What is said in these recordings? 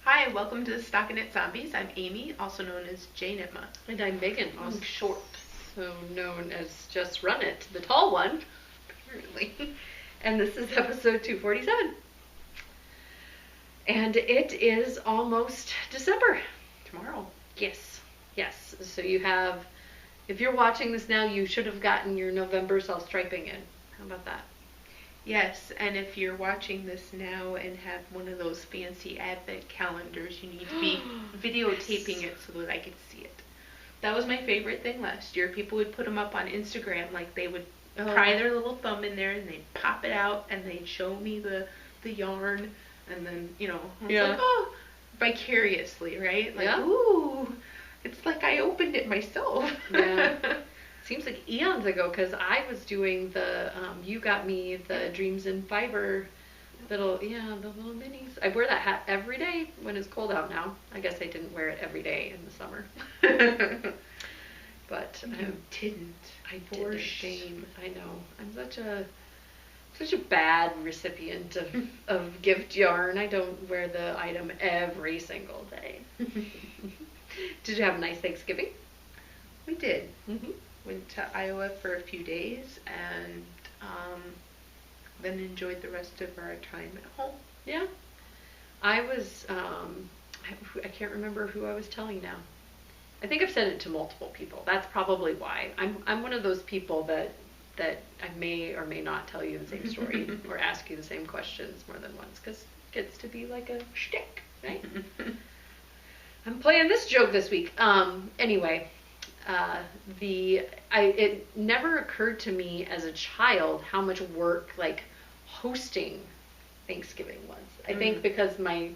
Hi, welcome to the StockinetteZombies. I'm Amy, also known as Jane Itma. And I'm Megan, also short, so known as Just Run It, the tall one, apparently. And this is episode 247. And it is almost December. Tomorrow. Yes. So you have, if you're watching this now, you should have gotten your November self-striping in. How about that? Yes, and if you're watching this now and have one of those fancy advent calendars, you need to be videotaping it so that I could see it. That was my favorite thing last year. People would put them up on Instagram, like they would pry their little thumb in there and they'd pop it out and they'd show me the yarn, and then, I was like, oh, vicariously, right? Like, ooh, it's like I opened it myself. Yeah. Seems like eons ago, because I was doing the, you got me the Dreams in Fiber the little minis. I wear that hat every day when it's cold out now. I guess I didn't wear it every day in the summer. But you didn't. For shame. I know. I'm such a bad recipient of gift yarn. I don't wear the item every single day. Did you have a nice Thanksgiving? We did. Mm-hmm. Went to Iowa for a few days and then enjoyed the rest of our time at home. Yeah. I was, I can't remember who I was telling now. I think I've said it to multiple people. That's probably why. I'm one of those people that I may or may not tell you the same story or ask you the same questions more than once, because it gets to be like a shtick, right? I'm playing this joke this week. Anyway. It never occurred to me as a child how much work like hosting Thanksgiving was. I think because my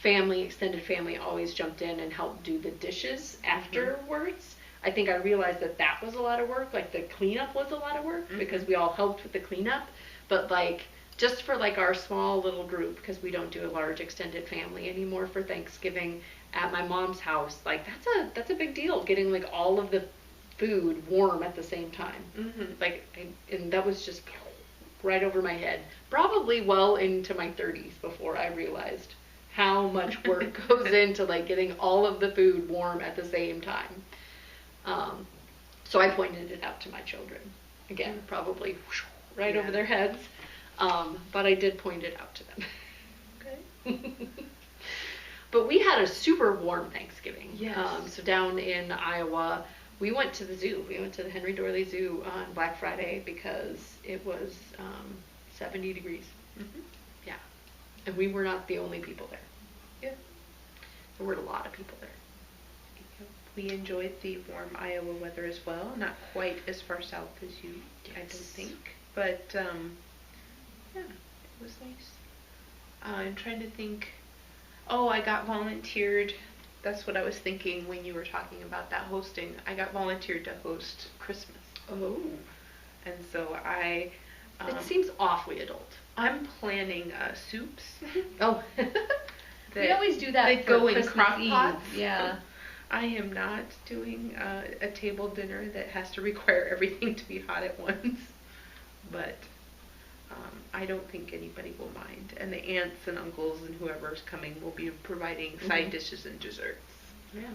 extended family always jumped in and helped do the dishes afterwards. I think I realized that was a lot of work. Like the cleanup was a lot of work because we all helped with the cleanup. But like just for like our small little group, because we don't do a large extended family anymore for Thanksgiving at my mom's house, like that's a big deal, getting like all of the food warm at the same time. And that was just right over my head, probably well into my 30s before I realized how much work goes into like getting all of the food warm at the same time. So I pointed it out to my children, again, probably right over their heads, but I did point it out to them. Okay. But we had a super warm Thanksgiving. Yes. So down in Iowa, we went to the zoo. We went to the Henry Doorly Zoo on Black Friday because it was 70 degrees. Yeah. And we were not the only people there. Yeah. There were a lot of people there. We enjoyed the warm Iowa weather as well. Not quite as far south as you, I don't think. But, yeah, it was nice. I'm trying to think. Oh, I got volunteered. That's what I was thinking when you were talking about that hosting. I got volunteered to host Christmas. Oh. And so it seems awfully adult. I'm planning soups. Oh. We always do that. They go in Christmas crock Eve. pots. Yeah. I am not doing a table dinner that has to require everything to be hot at once. But I don't think anybody will mind. And the aunts and uncles and whoever's coming will be providing side dishes and desserts. Yeah.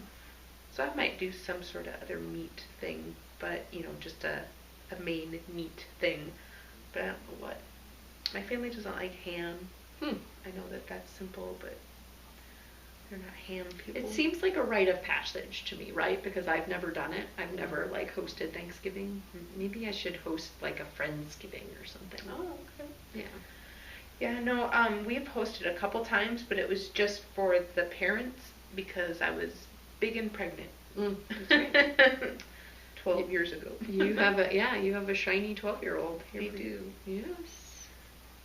So I might do some sort of other meat thing, but, just a main meat thing. But I don't know what. My family doesn't like ham. I know that's simple, but they're not ham people. It seems like a rite of passage to me, right? Because I've never done it. I've never like hosted Thanksgiving. Maybe I should host like a Friendsgiving or something. Oh, okay. Yeah. Yeah, no, we've hosted a couple times, but it was just for the parents because I was big and pregnant. That's right. 12 years ago. You have a shiny 12-year-old. I do. Yes.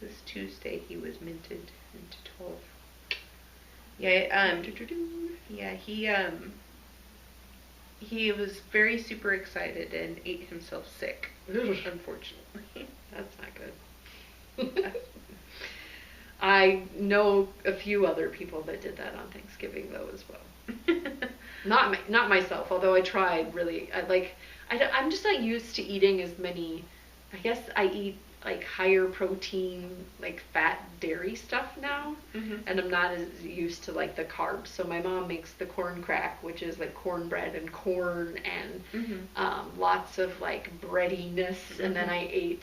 This Tuesday he was minted into 12. Yeah, he was very super excited and ate himself sick, unfortunately. That's not good. I know a few other people that did that on Thanksgiving though as well. Not myself, although I tried really. I'm just not used to eating as many. I guess I eat like higher protein, like fat dairy stuff now, and I'm not as used to like the carbs. So my mom makes the corn crack, which is like cornbread and corn and lots of like breadiness, and then I ate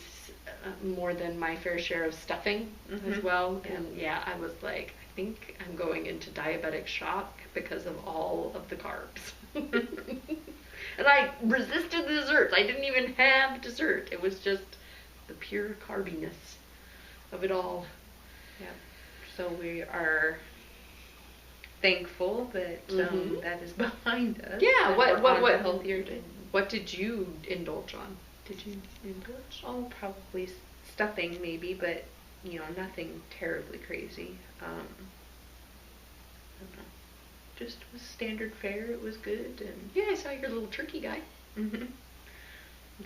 more than my fair share of stuffing as well. And yeah, I was like, I think I'm going into diabetic shock because of all of the carbs. And I resisted the desserts. I didn't even have dessert. It was just the pure carbiness of it all. Yeah. So we are thankful that that is behind us. Yeah. What healthier day. What did you indulge on? Did you indulge? Oh, probably stuffing maybe, but nothing terribly crazy. I don't know. Just was standard fare. It was good, and yeah, I saw your little turkey guy.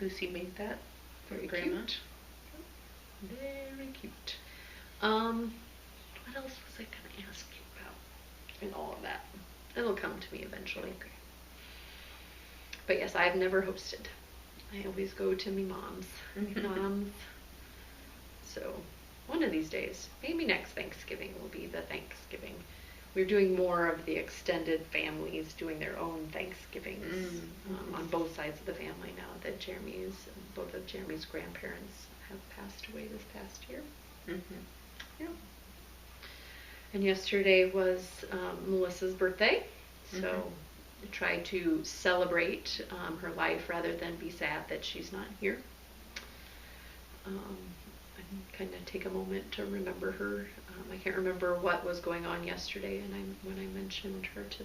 Lucy made that for Very Grandma. cute. Very cute. What else was I going to ask you about in all of that? It'll come to me eventually. Okay. But yes, I've never hosted. I always go to me mom's. So one of these days, maybe next Thanksgiving will be the Thanksgiving. We're doing more of the extended families doing their own Thanksgivings on both sides of the family now that both of Jeremy's grandparents have passed away this past year. Yeah. And yesterday was Melissa's birthday, so I tried to celebrate her life rather than be sad that she's not here. And kind of take a moment to remember her. I can't remember what was going on yesterday, and when I mentioned her to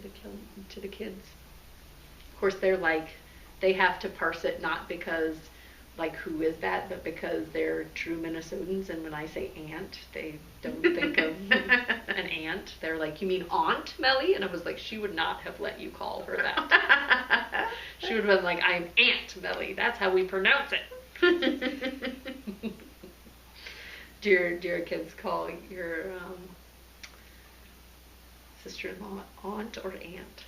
the kids. Of course, they have to parse it not because like who is that, but because they're true Minnesotans, and when I say aunt, they don't think of an aunt. They're like, you mean Aunt Melly? And I was like, she would not have let you call her that. She would have been like, I'm Aunt Melly. That's how we pronounce it. Do your kids call your sister-in-law aunt or aunt?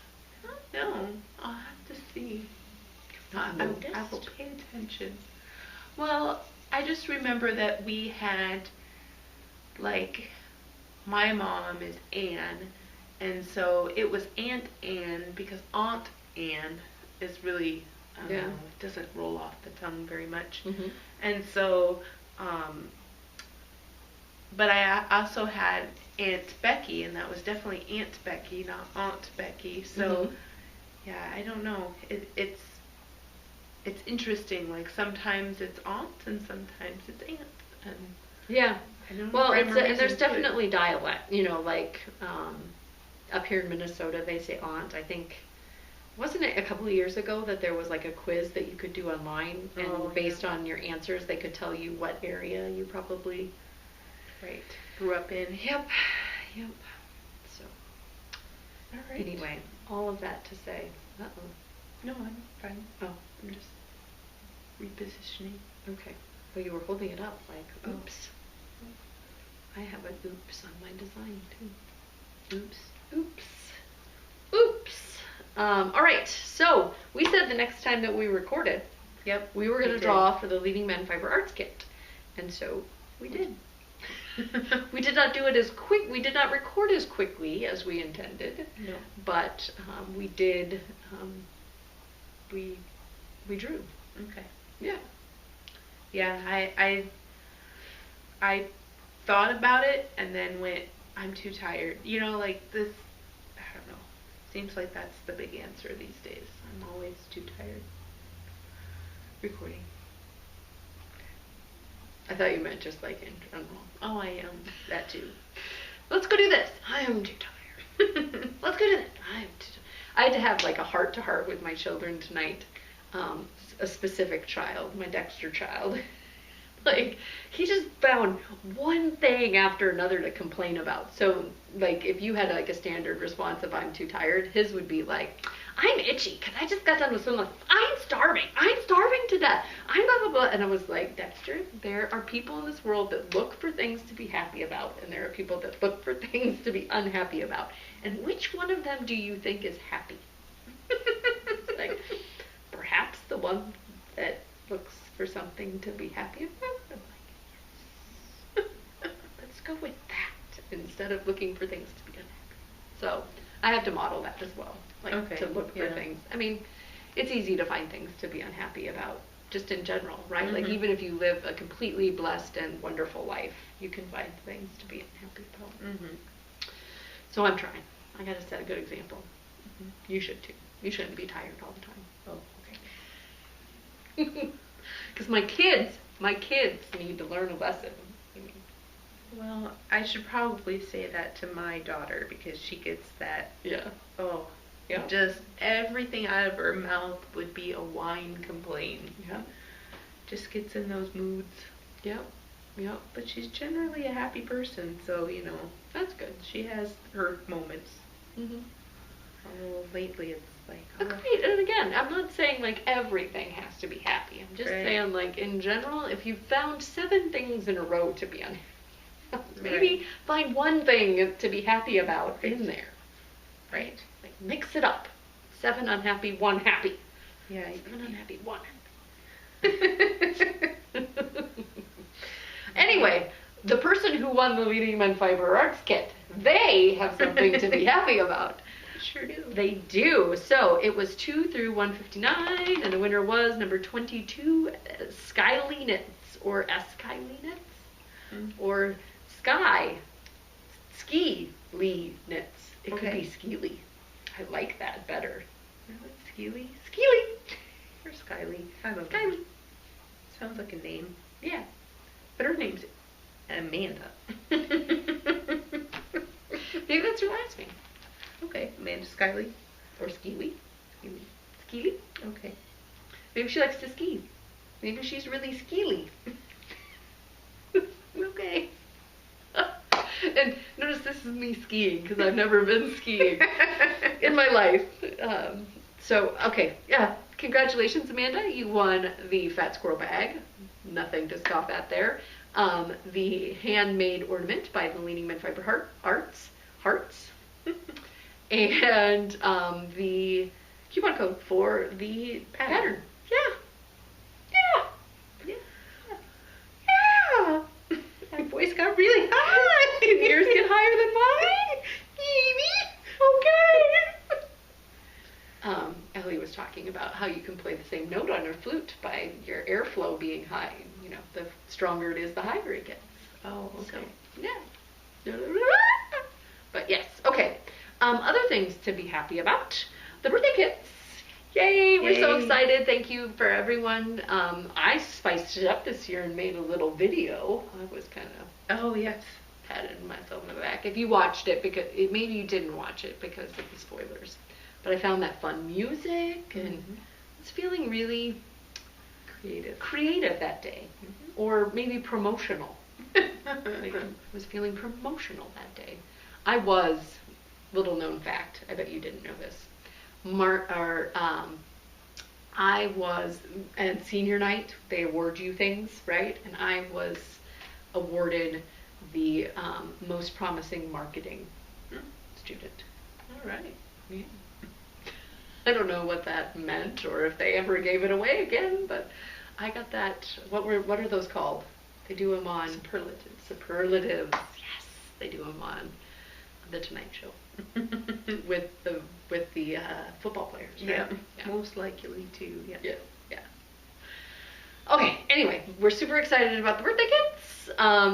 No, I'll have to see. I will pay attention. Well, I just remember that we had, like, my mom is Ann, and so it was Aunt Ann because Aunt Ann is really, I don't know, it doesn't roll off the tongue very much. And so, but I also had Aunt Becky, and that was definitely Aunt Becky, not Aunt Becky. So, yeah, I don't know. It's interesting. Like sometimes it's aunt, and sometimes it's aunt. And yeah. I don't know. Well, and there's definitely dialect. Like up here in Minnesota, they say aunt. I think. Wasn't it a couple of years ago that there was like a quiz that you could do online, and based on your answers, they could tell you what area you probably grew up in. Yep. So, all right. Anyway, all of that to say, no, I'm fine. Oh, I'm just repositioning. Okay. Well, you were holding it up like, oops. I have an oops on my design too. Oops. All right. So we said the next time that we recorded, we were going to draw for the Leading Men Fiber Arts Kit, and so we did. We did not do it as quick. We did not record as quickly as we intended. No. But we did. We drew. Okay. Yeah. Yeah. I thought about it and then went, I'm too tired. Like this. I don't know. Seems like that's the big answer these days. I'm always too tired. Recording. I thought you meant just like in general. Oh, I am. That too. Let's go do this. I am too tired. Let's go do that. I am too tired. I had to have like a heart-to-heart with my children tonight. A specific child, my Dexter child. Like, he just found one thing after another to complain about. So, like, if you had like a standard response of I'm too tired, his would be like, I'm itchy because I just got done with swimming. I'm starving to death. I'm blah, blah, blah. And I was like, Dexter, there are people in this world that look for things to be happy about, and there are people that look for things to be unhappy about. And which one of them do you think is happy? It's like, perhaps the one that looks for something to be happy about. I'm like, just go with that instead of looking for things to be unhappy. So I have to model that as well, like to look for things. I mean, it's easy to find things to be unhappy about, just in general, right? Like even if you live a completely blessed and wonderful life, you can find things to be unhappy about. So I'm trying. I gotta set a good example. You should too. You shouldn't be tired all the time. Oh, okay. Because my kids need to learn a lesson. Well, I should probably say that to my daughter because she gets that. Yeah. Oh, yeah. Just everything out of her mouth would be a whine complaint. Yeah. Just gets in those moods. Yep. Yep. But she's generally a happy person, so you know that's good. She has her moments. Although lately it's like. Agreed. And again, I'm not saying like everything has to be happy. I'm just saying like in general, if you found 7 things in a row to be unhappy. Maybe find one thing to be happy about in there. Right? Like mix it up. 7 unhappy, 1 happy. Yeah. 7 unhappy, 1 happy. Anyway, the person who won the Leading Men Fiber Arts Kit, they have something to be happy about. Sure do. They do. So it was 2 through 159, and the winner was number 22, Skyly Knits, or Skyly Knits, or Ski Lee Knits. It could be Skeely. I like that better. Skeely? Skeely. Or Skyly. I don't know. Skyly. Sounds like a name. Yeah. But her name's Amanda. Maybe that's her last name. Okay. Amanda Skyly. Or Skeely. Skeely. Okay. Maybe she likes to ski. Maybe she's really skeely. Okay. And notice this is me skiing because I've never been skiing in my life. So, okay, yeah. Congratulations, Amanda. You won the Fat Squirrel bag. Nothing to scoff at there. The handmade ornament by the Leading Men Fiber Hearts. And the coupon code for the pattern. Yeah. My voice got really high. Yours get higher than mine? Okay. Ellie was talking about how you can play the same note on your flute by your airflow being high. You know, the stronger it is, the higher it gets. Oh, okay. So, yeah. But yes, okay. Other things to be happy about. The birthday kits. Yay, we're so excited. Thank you for everyone. I spiced it up this year and made a little video. I was kind of patting myself in the back. If you watched it, because maybe you didn't watch it because of the spoilers. But I found that fun music and I was feeling really creative that day. Or maybe promotional. I was feeling promotional that day. I was, little known fact, I bet you didn't know this. I was at senior night, they award you things, right? And I was awarded the most promising marketing student. All right. Yeah. I don't know what that meant or if they ever gave it away again, but I got that. What are those called? They do them on superlatives. Yes, they do them on the Tonight Show. with the football players, right? Yeah, most likely to. Yeah. Okay, anyway, we're super excited about the birthday kits.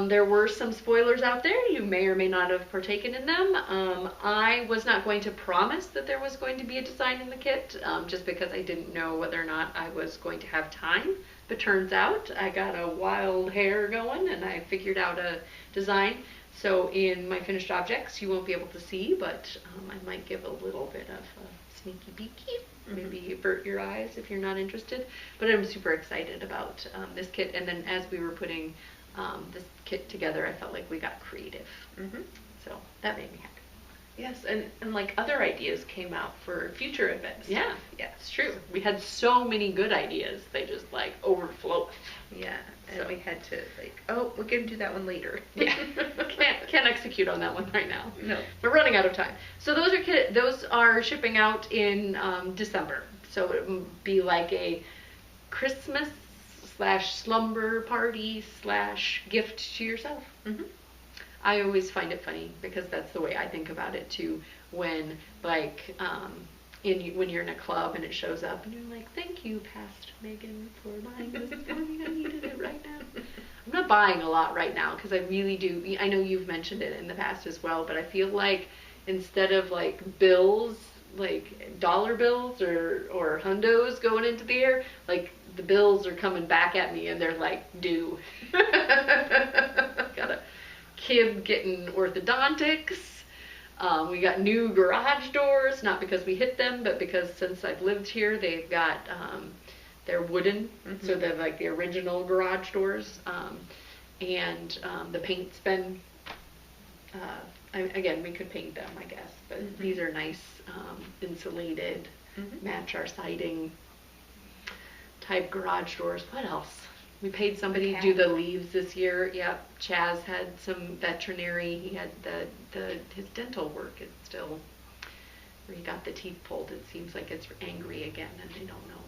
There were some spoilers out there. You may or may not have partaken in them. I was not going to promise that there was going to be a design in the kit, just because I didn't know whether or not I was going to have time. But turns out I got a wild hair going and I figured out a design. So in my finished objects, you won't be able to see, but I might give a little bit of a sneaky beaky. Maybe avert your eyes if you're not interested. But I'm super excited about this kit. And then as we were putting this kit together, I felt like we got creative. So that made me happy. Yes, and like other ideas came out for future events. Yeah, it's true. We had so many good ideas. They just like overflowed. Yeah, and we had to like, oh, we're going to do that one later. Yeah, can't execute on that one right now. No. We're running out of time. So those are shipping out in December. So it would be like a Christmas / slumber party / gift to yourself. I always find it funny because that's the way I think about it too. When like when you're in a club and it shows up and you're like, "Thank you, past Megan, for buying this for me. I needed it right now." I'm not buying a lot right now because I really do. I know you've mentioned it in the past as well, but I feel like instead of like bills, like dollar bills or hundos going into the air, like the bills are coming back at me and they're like due. Got a kid getting orthodontics. We got new garage doors, not because we hit them, but because since I've lived here, they've got they're wooden, so they're like the original garage doors, and the paint's been. Again, we could paint them, I guess, but these are nice, insulated, match our siding type garage doors. What else? We paid somebody to do the leaves this year. Yep, Chaz had some veterinary. He had his dental work is still where he got the teeth pulled. It seems like it's angry again, and they don't know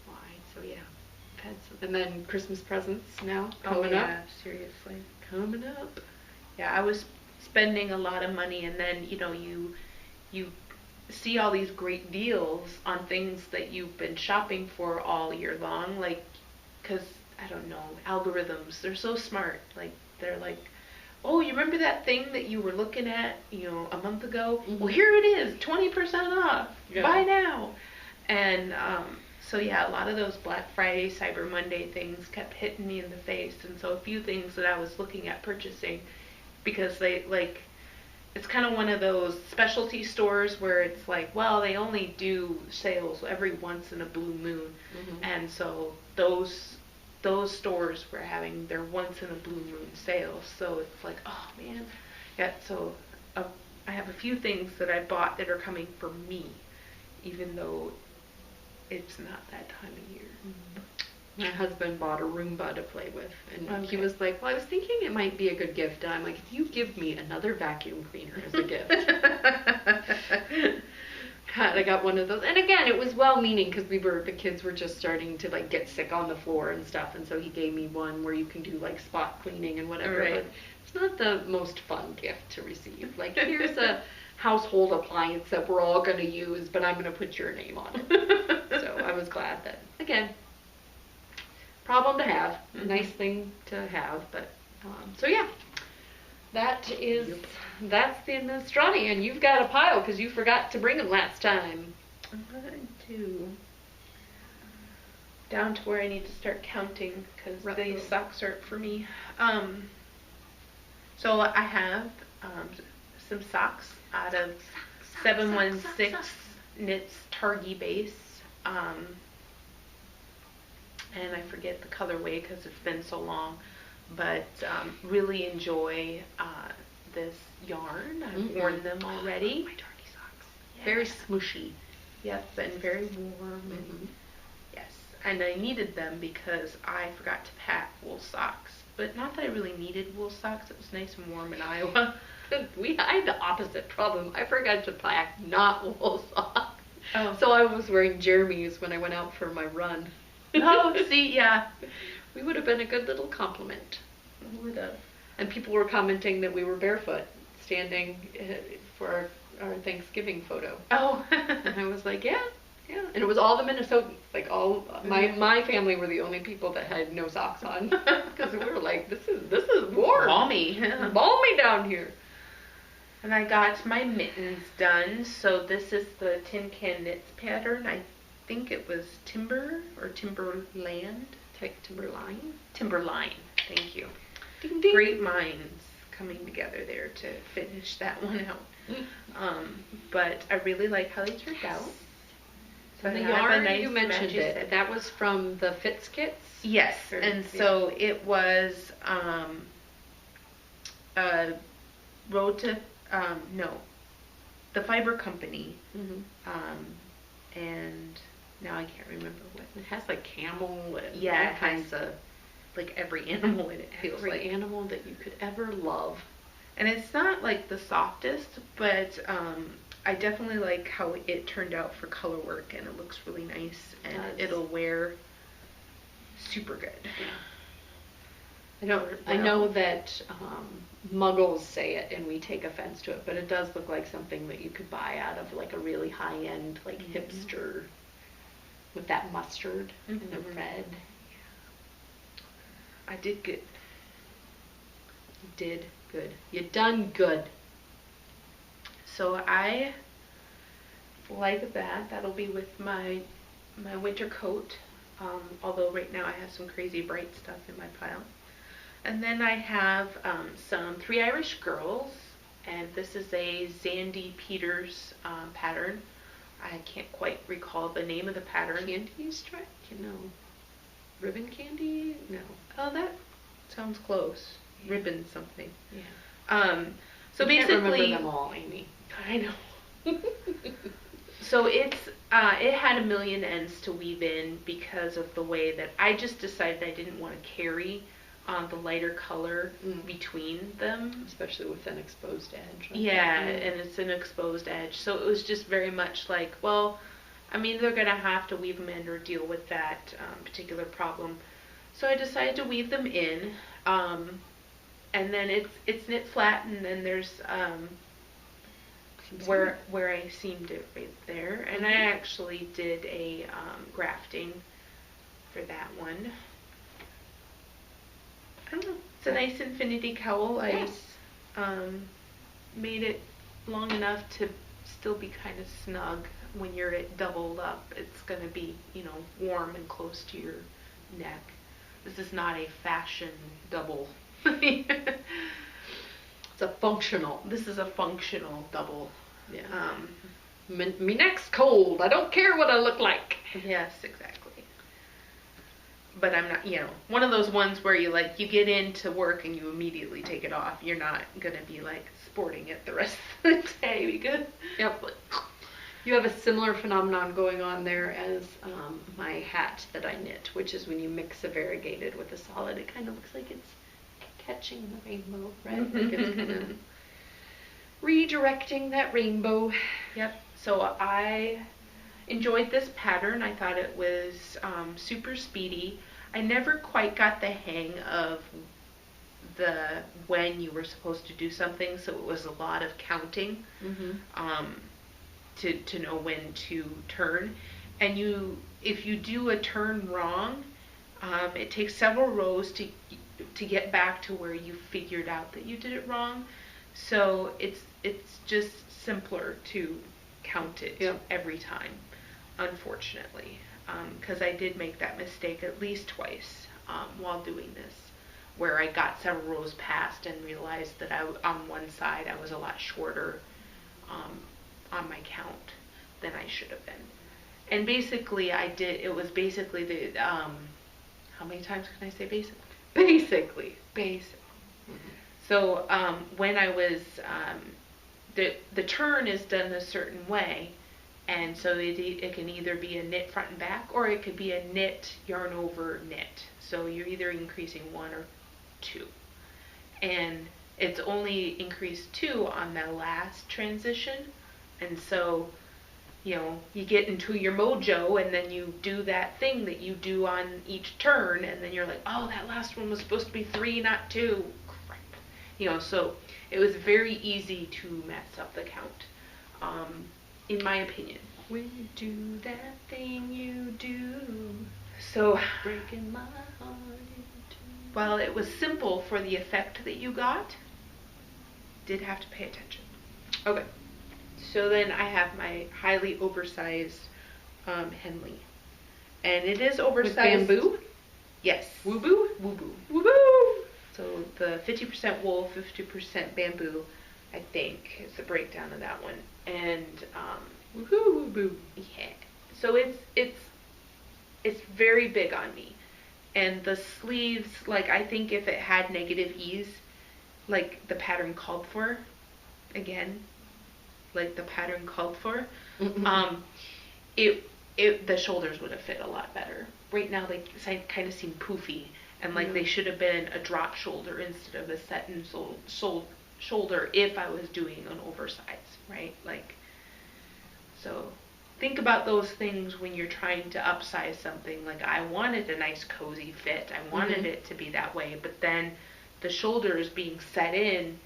why. So yeah, I've had some. And then Christmas presents now coming up. Seriously, coming up. Yeah, I was spending a lot of money, and then you see all these great deals on things that you've been shopping for all year long, like, because I don't know, algorithms, they're so smart. Like, they're like, oh, you remember that thing that you were looking at, a month ago? Well, here it is, 20% off. Yeah. Buy now. And so yeah, a lot of those Black Friday, Cyber Monday things kept hitting me in the face, and so a few things that I was looking at purchasing, because they like, it's kind of one of those specialty stores where it's like, well, they only do sales every once in a blue moon, and so those stores were having their once in a blue moon sales. So it's like, oh man, yeah. So I have a few things that I bought that are coming for me, even though it's not that time of year. My husband bought a Roomba to play with, and he was like, well, I was thinking it might be a good gift. And I'm like, if you give me another vacuum cleaner as a gift. God, I got one of those. And again, it was well-meaning because the kids were just starting to like get sick on the floor and stuff, and so he gave me one where you can do like spot cleaning and whatever. Right. But it's not the most fun gift to receive. Like, here's a household appliance that we're all going to use, but I'm going to put your name on it. So I was glad that, again, problem to have, nice thing to have, but so yeah, that's the Nostrani, and you've got a pile because you forgot to bring them last time. I do. Down to where I need to start counting because these socks aren't for me. So I have some socks out of 716 Knits Targhee base. And I forget the colorway because it's been so long, but really enjoy this yarn. I've worn them already. My Targhee socks. Yeah. Very smooshy. Yep, and very warm. And yes, and I needed them because I forgot to pack wool socks. But not that I really needed wool socks. It was nice and warm in Iowa. I had the opposite problem. I forgot to pack not wool socks. Oh. So I was wearing Jeremy's when I went out for my run. Oh, see, yeah. We would have been a good little compliment. Would have. And people were commenting that we were barefoot, standing for our Thanksgiving photo. Oh. And I was like, yeah. And it was all the Minnesotans. Like, all my family were the only people that had no socks on. Because we were like, this is warm. Balmy. Balmy down here. And I got my mittens done. So this is the Tin Can Knits pattern. I think it was Timber or Timberland. Timberline. Timberline. Thank you. Ding, ding. Great minds coming together there to finish that one out. But I really like how they turned out. So the yarn, you mentioned it. That was from the Fitz kits? Yes. And so it was the Fiber Company. And now I can't remember what. It has like camel and all kinds of, like every animal in it feels like. Every animal that you could ever love. And it's not like the softest, but I definitely like how it turned out for color work, and it looks really nice, and it'll wear super good. I know that muggles say it and we take offense to it, but it does look like something that you could buy out of like a really high-end, like hipster, with that mustard and the red. I did good. You did good. You done good. So I like that. That'll be with my winter coat. Although right now I have some crazy bright stuff in my pile. And then I have some Three Irish Girls, and this is a Zandy Peters pattern. I can't quite recall the name of the pattern. Candy stripe? No. Ribbon candy? No. Oh, that sounds close. Yeah. Ribbon something. Yeah. So I basically, can't remember them all, Amy. I know. So it had a million ends to weave in because of the way that I just decided I didn't want to carry the lighter color between them. Especially with an exposed edge. Yeah, and it's an exposed edge. So it was just very much like, well, I mean, they're going to have to weave them in or deal with that particular problem. So I decided to weave them in. And then it's knit flat, and then there's where I seamed it right there. And I actually did a grafting for that one. I don't know. It's a nice infinity cowl. Yes. I made it long enough to still be kind of snug. When you're doubled up, it's going to be, warm and close to your neck. This is not a fashion double. It's a functional. This is a functional double. Yeah. Me neck's cold. I don't care what I look like. Yes, exactly. But I'm not, one of those ones where you get into work and you immediately take it off. You're not gonna be sporting it the rest of the day because. Yep. You have a similar phenomenon going on there as my hat that I knit, which is when you mix a variegated with a solid, it kind of looks like it's catching the rainbow, right? Like it's kind of redirecting that rainbow. Yep. So I enjoyed this pattern. I thought it was super speedy. I never quite got the hang of when you were supposed to do something, so it was a lot of counting to know when to turn. And if you do a turn wrong, it takes several rows to get back to where you figured out that you did it wrong. So it's just simpler to count it every time, unfortunately, because I did make that mistake at least twice while doing this, where I got several rows past and realized that on one side I was a lot shorter on my count than I should have been. And basically it was basically the, how many times can I say basically? Basically. So when I was, the turn is done a certain way, and so it can either be a knit front and back, or it could be a knit yarn over knit. So you're either increasing 1 or 2. And it's only increased 2 on the last transition, and so you get into your mojo, and then you do that thing that you do on each turn, and then you're like, oh, that last one was supposed to be 3, not 2. Crap. So it was very easy to mess up the count, in my opinion. When you do that thing you do, so breaking my heart into. While it was simple for the effect that you got, did have to pay attention. Okay. So then I have my highly oversized Henley. And it is oversized. With bamboo? Yes. Woo-boo? Woo-boo. Woo-boo! So the 50% wool, 50% bamboo, I think, is the breakdown of that one. And woohoo, woo-boo. Yeah. So it's very big on me. And the sleeves, I think if it had negative ease, the pattern called for, again, the pattern called for, the shoulders would have fit a lot better. Right now they kind of seem poofy, and they should have been a drop shoulder instead of a set and shoulder if I was doing an oversize, right? So think about those things when you're trying to upsize something. Like, I wanted a nice cozy fit. I wanted it to be that way, but then the shoulders being set in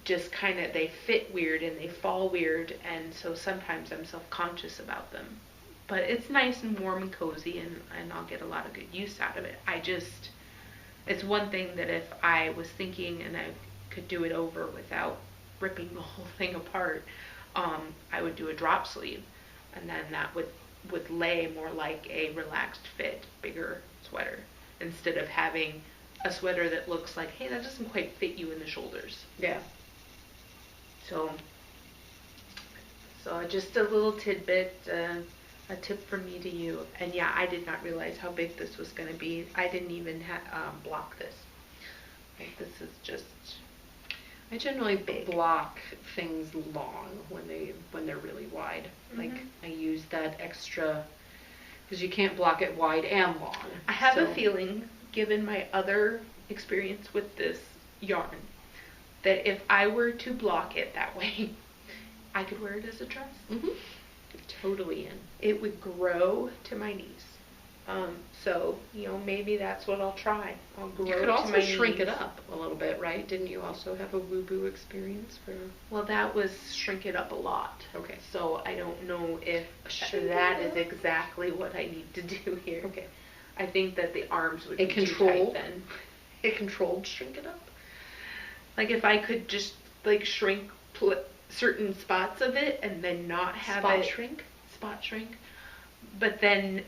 just kind of, they fit weird and they fall weird, and so sometimes I'm self-conscious about them. But it's nice and warm and cozy, and I'll get a lot of good use out of it. It's one thing that if I was thinking and I could do it over without ripping the whole thing apart, I would do a drop sleeve, and then that would lay more like a relaxed fit, bigger sweater, instead of having a sweater that looks like, hey, that doesn't quite fit you in the shoulders. Yeah. So just a little tidbit, a tip from me to you. And yeah, I did not realize how big this was going to be. I didn't even block this. Like, this is just... I generally block things long when they're really wide. Like, I use that extra, because you can't block it wide and long. I have a feeling, given my other experience with this yarn, that if I were to block it that way, I could wear it as a dress. Totally in. It would grow to my knees. So, maybe that's what I'll try. I'll grow to my knees. You could also shrink it up a little bit, right? Didn't you also have a woo-boo experience? Well, that was shrink it up a lot. Okay. So I don't know if that is exactly what I need to do here. Okay. I think that the arms would be too tight then. A controlled shrink it up? Like, if I could just, like, shrink certain spots of it and then not have Spot shrink. But then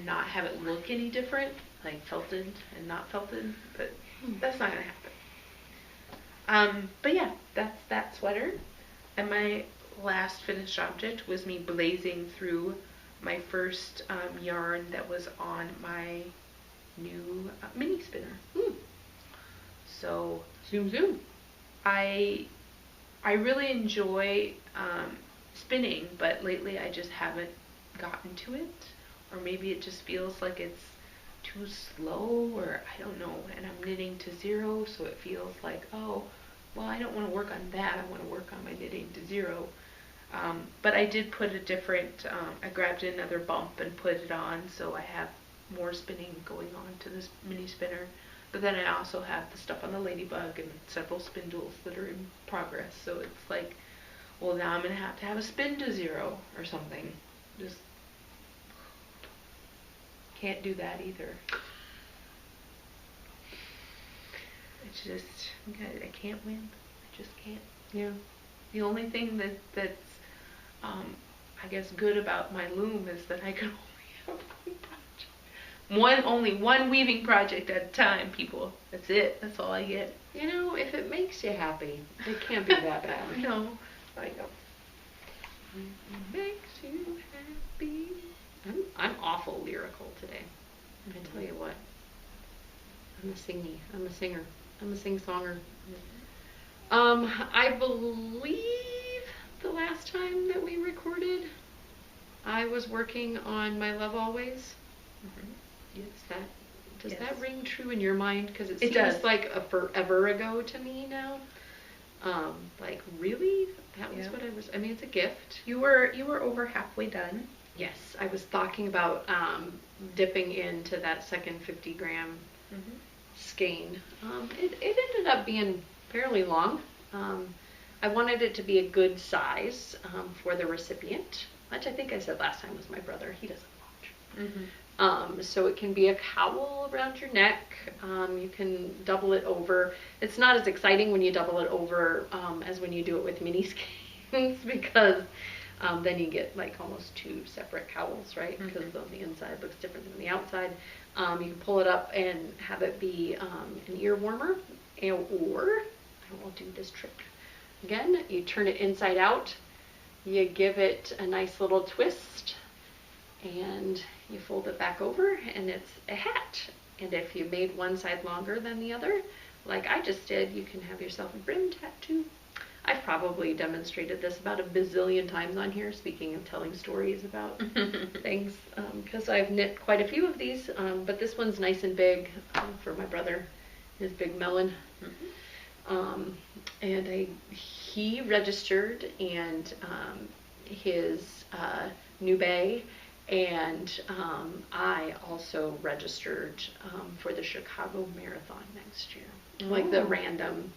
not have it look any different, like felted and not felted. But that's not gonna happen. But yeah, that's that sweater. And my last finished object was me blazing through my first yarn that was on my new mini spinner. So Zoom. I really enjoy spinning, but lately I just haven't gotten to it, or maybe it just feels like it's too slow, or I don't know, and I'm knitting to zero, so it feels like, oh, well, I don't want to work on that, I want to work on my knitting to zero. But I did put a different, I grabbed another bump and put it on, so I have more spinning going on to this mini spinner. But then I also have the stuff on the ladybug and several spindles that are in progress, so it's like, well, now I'm going to have a spin to zero or something. Just can't do that either. It's just, I can't win. I just can't. Yeah. The only thing that's I guess good about my loom is that I can only have one project. Only one weaving project at a time, people. That's it. That's all I get. If it makes you happy, it can't be that bad. No, I know. It makes you happy. I'm awful lyrical today. I tell you what. I'm a singer. I'm a sing-songer. I believe the last time that we recorded, I was working on My Love Always. Does that ring true in your mind? Because it seems like a forever ago to me now. Like, really? That was what I was. I mean, it's a gift. You were over halfway done. Yes, I was talking about dipping into that second 50-gram skein. It ended up being fairly long. I wanted it to be a good size for the recipient, which I think I said last time was my brother. He doesn't watch. So it can be a cowl around your neck. You can double it over. It's not as exciting when you double it over as when you do it with mini skeins, because then you get like almost two separate cowls, right? Because on the inside looks different than the outside. You can pull it up and have it be an ear warmer, or I will do this trick again. You turn it inside out, you give it a nice little twist, and you fold it back over, and it's a hat. And if you made one side longer than the other, like I just did, you can have yourself a brim tattoo. I've probably demonstrated this about a bazillion times on here, speaking of telling stories about things, because I've knit quite a few of these, but this one's nice and big for my brother, his big melon. And he registered, and his new bay, and I also registered for the Chicago Marathon next year, like the random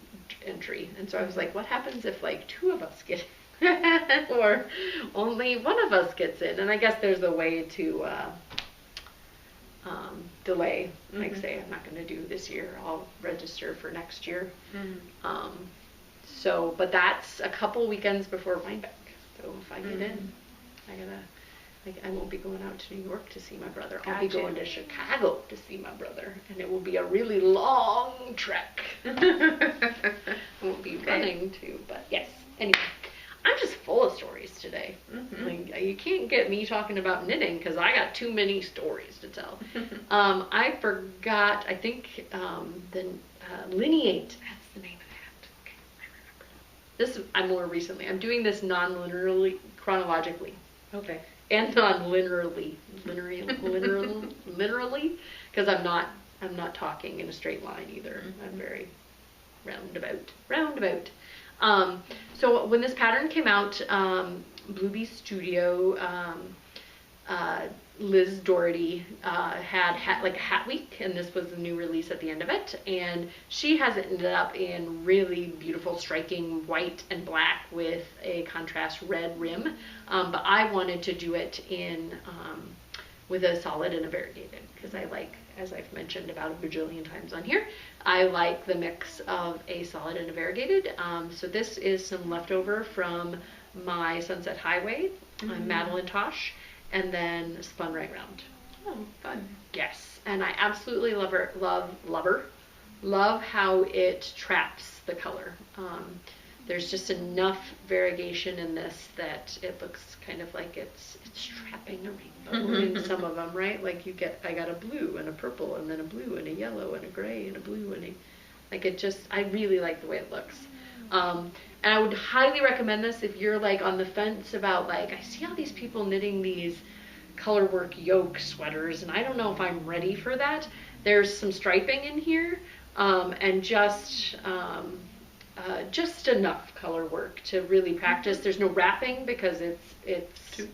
entry. And so I was like, what happens if like 2 of us get in or only 1 of us gets in? And I guess there's a way to delay, like say I'm not going to do this year, I'll register for next year. So, but that's a couple weekends before Rhinebeck. So if I get in, I won't be going out to New York to see my brother. I'll be going to Chicago to see my brother, and it will be a really long trek. I won't be running too, but yes. Anyway, I'm just full of stories today. Like, you can't get me talking about knitting because I got too many stories to tell. I forgot, I think the Lineate, that's the name of the hat. Okay, I remember that. This, I'm more recently. I'm doing this non-linearly, chronologically. Okay. And non-linearly, literally, because I'm not talking in a straight line either. I'm very roundabout. So when this pattern came out, Bluebee Studio, Liz Doherty had like a hat week, and this was the new release at the end of it, and she has it ended up in really beautiful, striking white and black with a contrast red rim, but I wanted to do it in with a solid and a variegated, because I like, as I've mentioned about a bajillion times on here, I like the mix of a solid and a variegated. So this is some leftover from my Sunset Highway, Madeline Tosh, and then spun right round. Oh, fun. Yes, and I absolutely love how it traps the color. There's just enough variegation in this that it looks kind of like it's trapping a rainbow in some of them, right? Like I got a blue and a purple and then a blue and a yellow and a gray and a blue and I really like the way it looks. And I would highly recommend this if you're like on the fence about like, I see all these people knitting these color work yoke sweaters and I don't know if I'm ready for that. There's some striping in here, and just enough color work to really practice. There's no wrapping because it's two.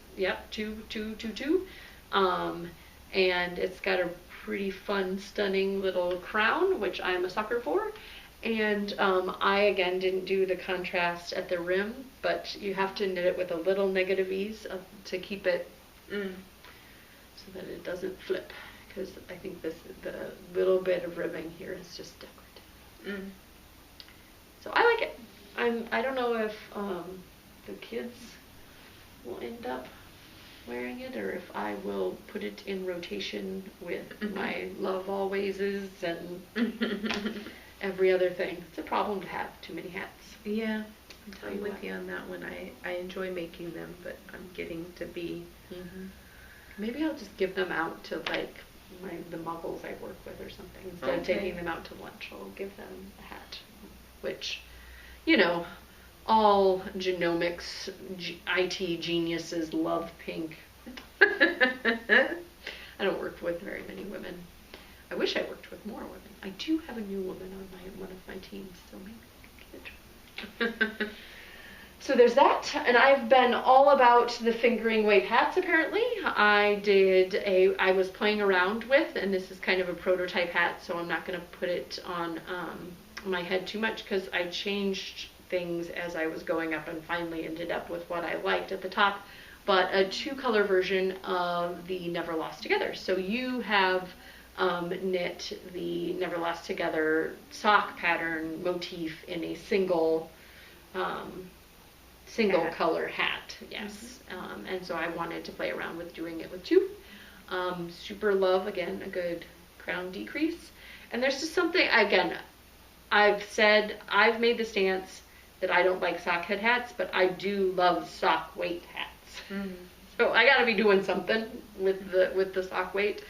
And it's got a pretty fun, stunning little crown, which I'm a sucker for. And I again didn't do the contrast at the rim, but you have to knit it with a little negative ease to keep it so that it doesn't flip, because I think the little bit of ribbing here is just decorative. So I like it. I don't know if the kids will end up wearing it or if I will put it in rotation with my love alwayses and every other thing. It's a problem to have too many hats. Yeah, I'm with you on that one. I enjoy making them, but I'm getting to be... Maybe I'll just give them out to like the muggles I work with or something. Instead of taking them out to lunch, I'll give them a hat. Which, you know, all genomics, IT geniuses love pink. I don't work with very many women. I wish I worked with more women. I do have a new woman on one of my teams, so maybe I can get it. So there's that, and I've been all about the fingering weight hats apparently. I was playing around with, and this is kind of a prototype hat, so I'm not going to put it on my head too much because I changed things as I was going up and finally ended up with what I liked at the top, but a 2-color version of the Never Lost Together. So you have knit the Never Lost Together sock pattern motif in a single color hat, yes. And so I wanted to play around with doing it with 2. Super love, again, a good crown decrease. And there's just something, again, I've made the stance that I don't like sock head hats, but I do love sock weight hats. So I gotta be doing something with the sock weight.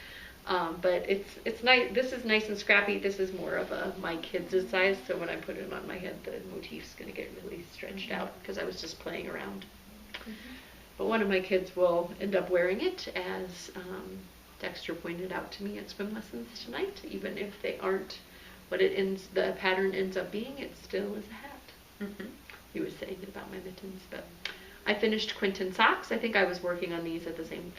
But it's nice. This is nice and scrappy. This is more of my kids' size, so when I put it on my head, the motif's going to get really stretched out because I was just playing around. But one of my kids will end up wearing it, as Dexter pointed out to me at swim lessons tonight. Even if they aren't what the pattern ends up being, it still is a hat. He was saying it about my mittens, but I finished Quentin socks. I think I was working on these at the same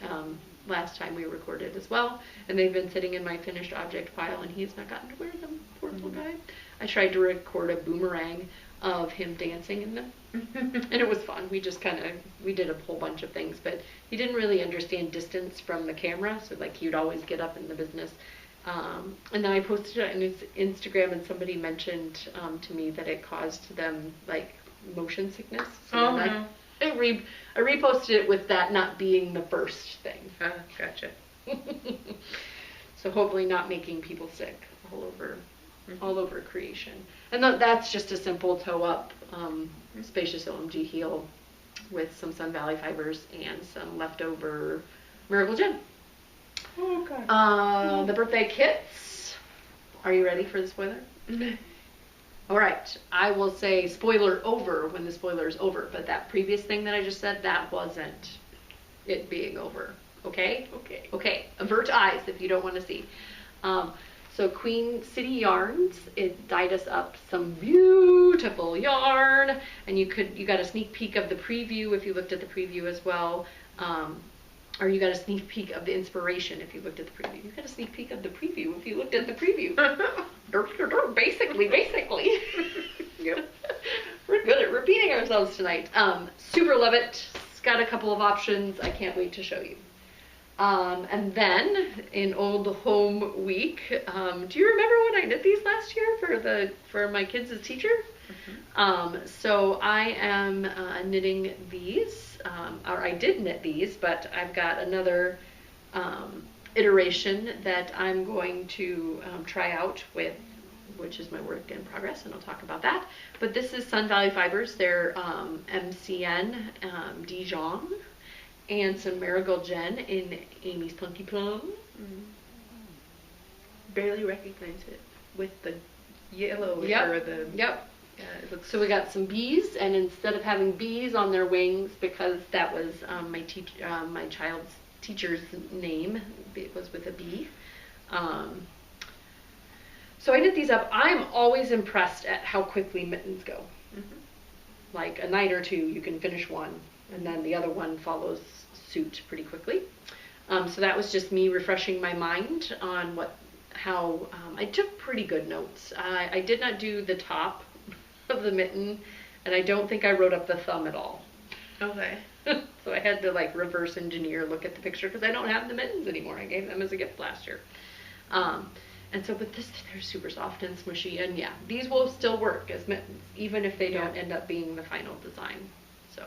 last time we recorded as well, and they've been sitting in my finished object pile, and he's not gotten to wear them. Poor little guy. I tried to record a boomerang of him dancing in them, and it was fun. We just we did a whole bunch of things, but he didn't really understand distance from the camera, so like he'd always get up in the business. And then I posted it on his Instagram, and somebody mentioned to me that it caused them like motion sickness. So no. I reposted it with that not being the first thing. Gotcha. So hopefully not making people sick all over creation. And that's just a simple toe up spacious OMG heel with some Sun Valley fibers and some leftover Miracle Gin. Oh God. The birthday kits. Are you ready for the spoiler? All right. I will say spoiler over when the spoiler is over, but that previous thing that I just said, that wasn't it being over. Okay? Okay. Avert eyes if you don't want to see. So Queen City Yarns, it dyed us up some beautiful yarn, and you got a sneak peek of the preview if you looked at the preview as well. Or you got a sneak peek of the inspiration if you looked at the preview. You got a sneak peek of the preview if you looked at the preview. Basically. Yep. We're good at repeating ourselves tonight. Super love it. It's got a couple of options. I can't wait to show you. And then in Old Home Week, do you remember when I knit these last year for my kids as teacher? Mm-hmm. So I am knitting these. Or I did knit these, but I've got another iteration that I'm going to try out with, which is my work in progress, and I'll talk about that. But this is Sun Valley Fibers. They're MCN Dijon and some Marigold Gin in Amy's Punky Plum. Barely recognize it with the yellow or the... Yep. Yeah, so we got some bees, and instead of having bees on their wings, because that was my child's teacher's name, it was with a bee. So I knit these up. I'm always impressed at how quickly mittens go. Mm-hmm. Like a night or two, you can finish one, and then the other one follows suit pretty quickly. So that was just me refreshing my mind on how I took pretty good notes. I did not do the top of the mitten, and I don't think I wrote up the thumb at all. Okay. So I had to like reverse engineer, look at the picture, because I don't have the mittens anymore. I gave them as a gift last year. And so, but they're super soft and smushy, and yeah, these will still work as mittens, even if they don't end up being the final design. So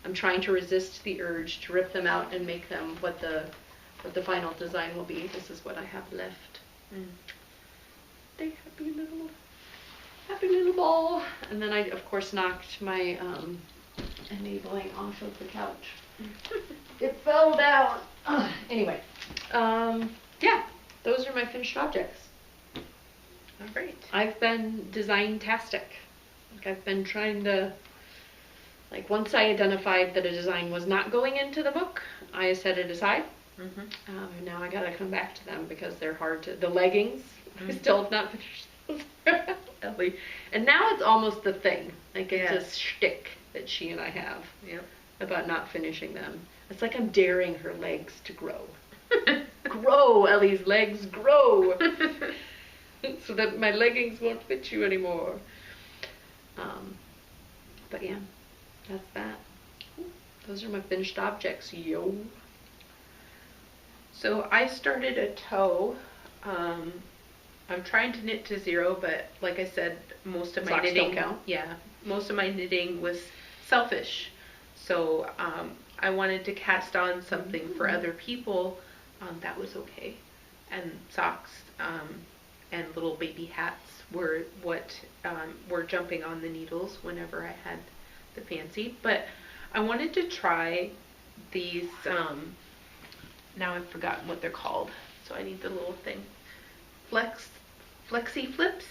I'm trying to resist the urge to rip them out and make them what the final design will be. This is what I have left. They happy little ball. And then I, of course, knocked my enabling off of the couch. It fell down. Anyway, yeah, those are my finished objects. All right. I've been design-tastic. Like I've been trying to, like once I identified that a design was not going into the book, I set it aside. Mm-hmm. Now I gotta come back to them because they're hard to, the leggings, I still have not finished those. And now it's almost the thing. Like it's a shtick that she and I have about not finishing them. It's like I'm daring her legs to grow. Grow, Ellie's legs, grow. So that my leggings won't fit you anymore. But yeah, that's that. Those are my finished objects, yo. So I started a toe. I'm trying to knit to 0, but like I said, most of my knitting, most of my knitting was selfish. So I wanted to cast on something for other people that was okay. And socks and little baby hats were what were jumping on the needles whenever I had the fancy. But I wanted to try these. Now I've forgotten what they're called, so I need the little thing. Flexi flips.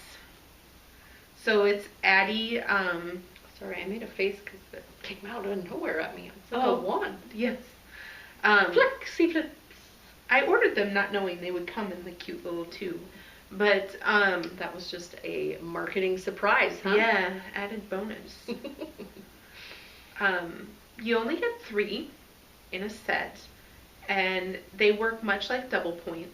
So it's Addie. Sorry, I made a face because it came out of nowhere at me. It's like a wand. Yes. Flexi flips. I ordered them not knowing they would come in the cute little tube. But that was just a marketing surprise, huh? Yeah, added bonus. you only get 3 in a set, and they work much like double points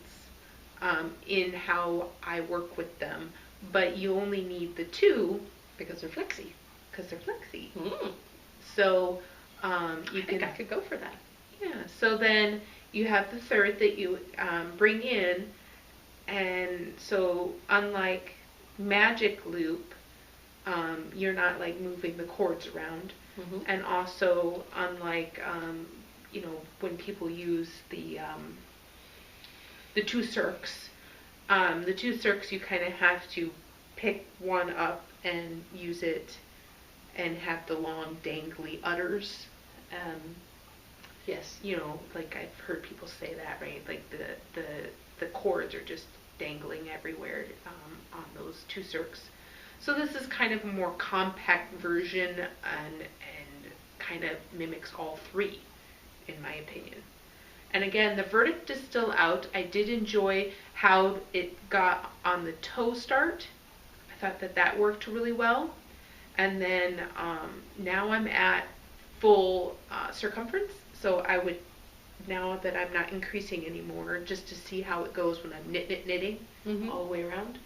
in how I work with them, but you only need the 2 Because they're flexy. because they're flexy. Mm. So you I think I could go for that. Yeah, so then you have the third that you bring in, and so unlike Magic Loop, you're not like moving the cords around, and also unlike when people use the 2 circs, you kind of have to pick one up and use it, and have the long dangly udders. Yes. Like I've heard people say that, right? Like the cords are just dangling everywhere on those 2 circs. So this is kind of a more compact version, and kind of mimics all 3, in my opinion. And again, the verdict is still out. I did enjoy how it got on the toe start. I thought that worked really well. And then now I'm at full circumference. So I would, now that I'm not increasing anymore, just to see how it goes when I'm knitting all the way around.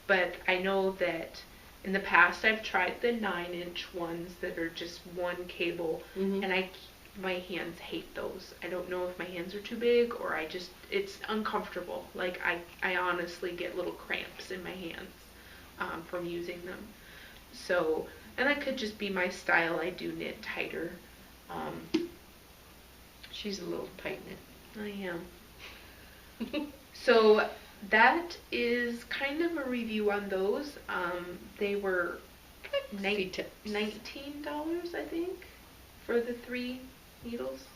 But I know that in the past I've tried the 9-inch ones that are just one cable, and my hands hate those. I don't know if my hands are too big, or it's uncomfortable. Like I honestly get little cramps in my hands from using them. So, and that could just be my style. I do knit tighter. She's a little tight knit. I am. So that is kind of a review on those. They were $19, I think, for the 3 needles.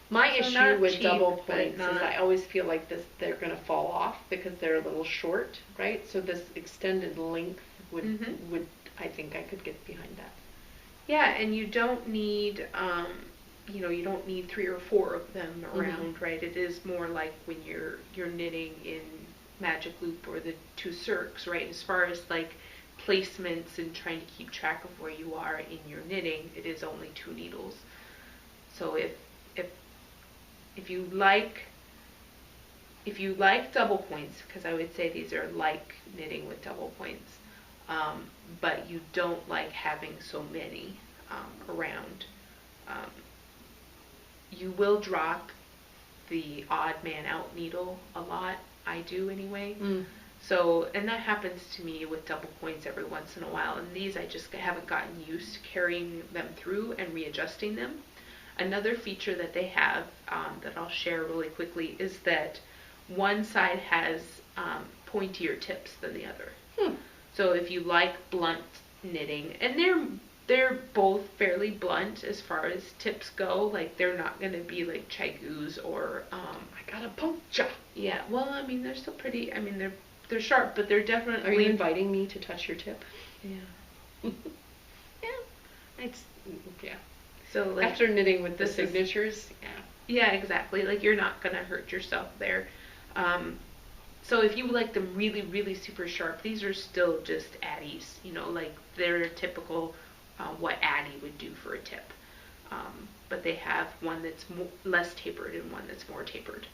My So issue not with cheap, double but points is not- I always feel like they're going to fall off because they're a little short, right? So this extended length would I think I could get behind that. Yeah, and you don't need you don't need 3 or 4 of them around, right? It is more like when you're knitting in Magic Loop or the 2 circs, right? As far as like placements and trying to keep track of where you are in your knitting, it is only 2 needles. So if you like double points, because I would say these are like knitting with double points, but you don't like having so many around, you will drop the odd man out needle a lot. I do anyway. So, and that happens to me with double points every once in a while. And these I just haven't gotten used to carrying them through and readjusting them. Another feature that they have that I'll share really quickly is that one side has pointier tips than the other. So if you like blunt knitting, and they're both fairly blunt as far as tips go. Like they're not going to be like Chaigu's or I got a puncture. Yeah, well, I mean they're still pretty. I mean they're sharp, but they're definitely. Are you inviting me to touch your tip? Yeah. Yeah. So like after knitting with the signatures, yeah, exactly. Like you're not gonna hurt yourself there. So if you like them really, really super sharp, these are still just Addies. Like they're typical what Addie would do for a tip. But they have one that's less tapered and one that's more tapered.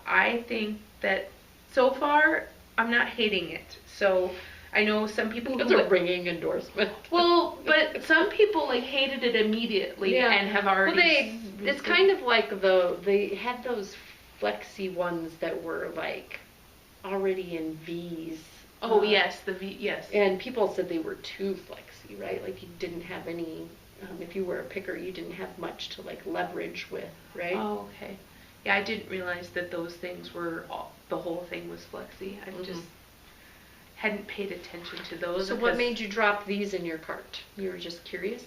I think that so far I'm not hating it. So I know some people That's a ringing endorsement. Well, but some people like hated it immediately and have already. Well, it's kind of like they had those flexi ones that were like already in V's. Oh yes, the V, yes. And people said they were too flexi, right? Like you didn't have any. If you were a picker, you didn't have much to like leverage with, right? Oh, okay. Yeah, I didn't realize that those things were the whole thing was flexi. I just hadn't paid attention to those. So what made you drop these in your cart? You were just curious?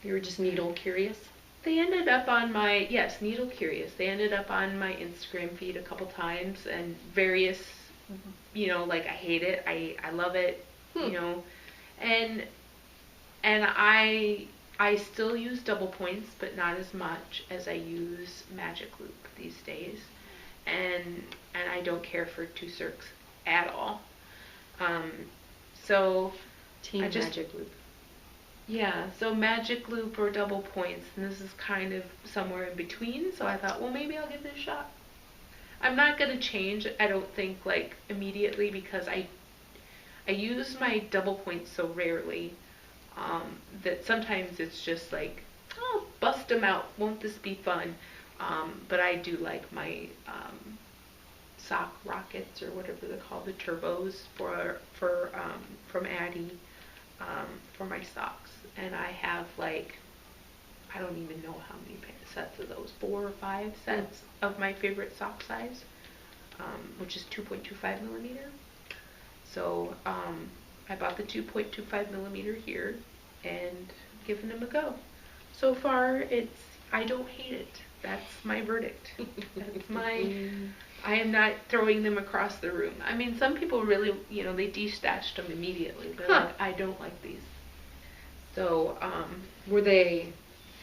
You were just needle curious? They ended up on my, needle curious. They ended up on my Instagram feed a couple times, and various, like I hate it, I love it, and I still use double points, but not as much as I use Magic Loop these days, and I don't care for 2 circs at all. So Team Magic Loop. Yeah, so magic loop or double points, and this is kind of somewhere in between, so I thought, well, maybe I'll give it a shot. I'm not going to change, I don't think, like, immediately, because I use my double points so rarely that sometimes it's just like, oh, bust them out, won't this be fun? But I do like my sock rockets, or whatever they're called, the turbos from Addy, for my socks. And I have, like, I don't even know how many sets of those, 4 or 5 sets of my favorite sock size, which is 2.25 millimeter. So I bought the 2.25 millimeter here and given them a go. So far, I don't hate it. That's my verdict. That's I am not throwing them across the room. I mean, some people really, they destashed them immediately. They're like, I don't like these. So, were they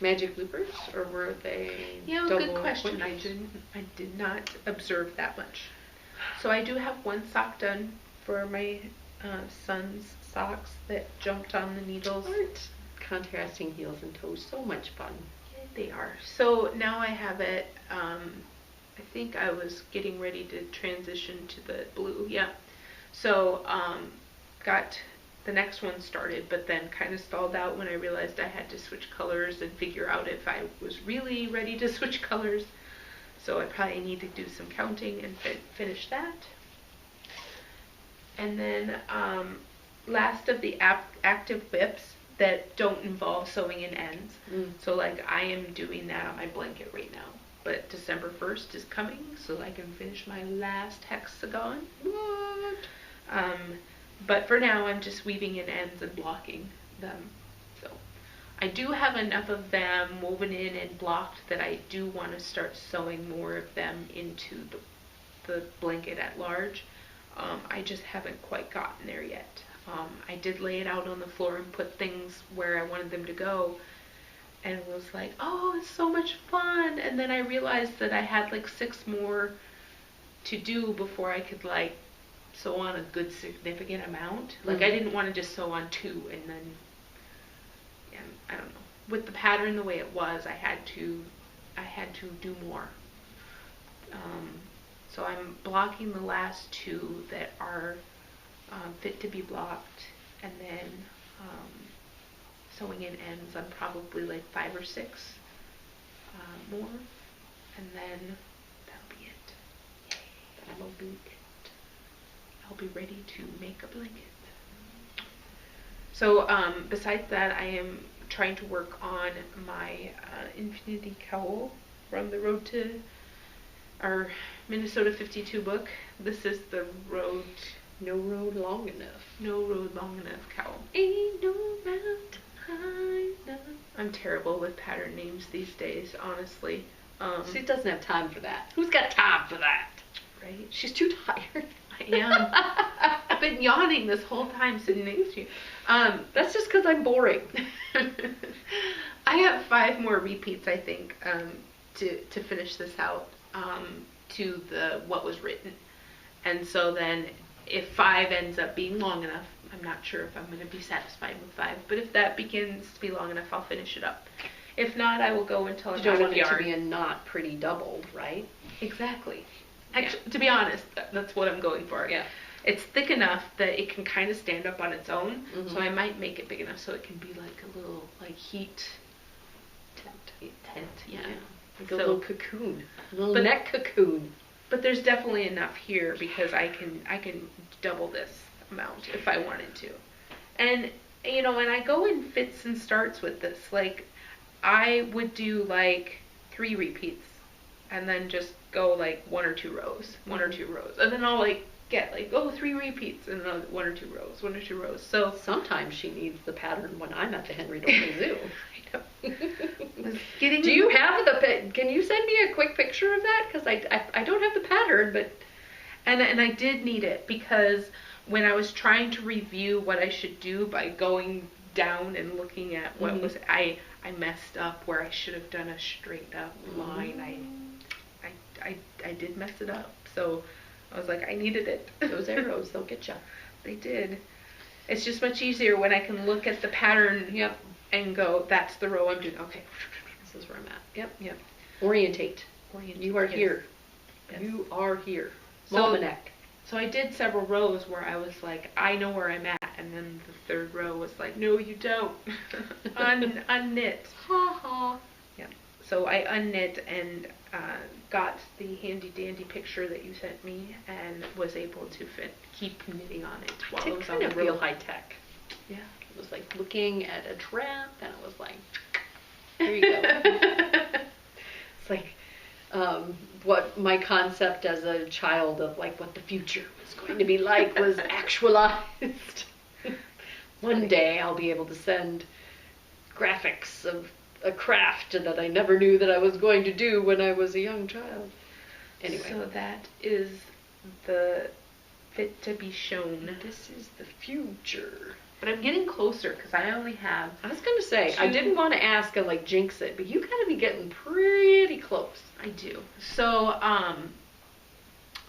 magic loopers, or were they good question. I did not observe that much. So I do have one sock done for my son's socks that jumped on the needles. Aren't contrasting heels and toes so much fun? Yeah, they are. So now I have it. I think I was getting ready to transition to the blue. Yeah. So got the next one started, but then kind of stalled out when I realized I had to switch colors and figure out if I was really ready to switch colors. So I probably need to do some counting and finish that. And then last of the active whips that don't involve sewing in ends. So like I am doing that on my blanket right now. But December 1st is coming, so I can finish my last hexagon. What? But for now, I'm just weaving in ends and blocking them. So I do have enough of them woven in and blocked that I do want to start sewing more of them into the blanket at large. I just haven't quite gotten there yet. I did lay it out on the floor and put things where I wanted them to go, and was like, oh, it's so much fun. And then I realized that I had like 6 more to do before I could like sew on a good significant amount. Like I didn't want to just sew on 2 and then, yeah, I don't know. With the pattern the way it was, I had to do more. So I'm blocking the last 2 that are fit to be blocked, and then sewing in ends on probably like 5 or 6 more, and then that'll be it. Yay. That'll be it. I'll be ready to make a blanket. So besides that, I am trying to work on my Infinity Cowl from the Road to our Minnesota 52 book. This is the road. No road long enough. No road long enough cowl. Ain't no mountain high enough. I'm terrible with pattern names these days, honestly. She doesn't have time for that. Who's got time for that? Right? She's too tired. I am. I've been yawning this whole time sitting next to you. That's just because I'm boring. I have 5 more repeats, I think, to finish this out, to the what was written. And so then if 5 ends up being long enough, I'm not sure if I'm going to be satisfied with 5, but if that begins to be long enough, I'll finish it up. If not, I will go until I'm out of yarn. You don't want it to be a not pretty doubled, right? Exactly. Actually, to be honest, that's what I'm going for. Yeah. It's thick enough that it can kind of stand up on its own, so I might make it big enough so it can be like a little heat tent. Yeah. Like a little cocoon. A little neck cocoon. But there's definitely enough here because I can double this amount if I wanted to. And and I go in fits and starts with this. Like I would do like 3 repeats and then just go like 1 or 2 rows, 1 or 2 rows. And then I'll get 3 repeats and then 1 or 2 rows, 1 or 2 rows. So sometimes she needs the pattern when I'm at the Henry Dorley Zoo. I know. Do you have can you send me a quick picture of that? Because I don't have the pattern, but and I did need it because when I was trying to review what I should do by going down and looking at what was I messed up where I should have done a straight up line. I did mess it up. So I was like, I needed it. Those arrows, they'll get you. They did. It's just much easier when I can look at the pattern. Yep. And go, that's the row I'm doing. Okay. This is where I'm at. Yep. Yep. Orientate. You are Yes. here. Yes. You are here. So- Almanac. So I did several rows where I was like, I know where I'm at, and then the third row was like, no, you don't. Unknit. Ha ha. Yeah. So I unknit and got the handy dandy picture that you sent me, and was able to keep knitting on it while It I was on kind the of real row. high tech. Yeah. It was like looking at a draft, and it was like, here you go. It's like what my concept as a child of like what the future was going to be like was actualized. One day I'll be able to send graphics of a craft that I never knew that I was going to do when I was a young child. Anyway. So that is the fit to be shown. This is the future. But I'm getting closer because I only have. I was going to say, I didn't want to ask and like jinx it, but you gotta be getting pretty close. I do. So, I'm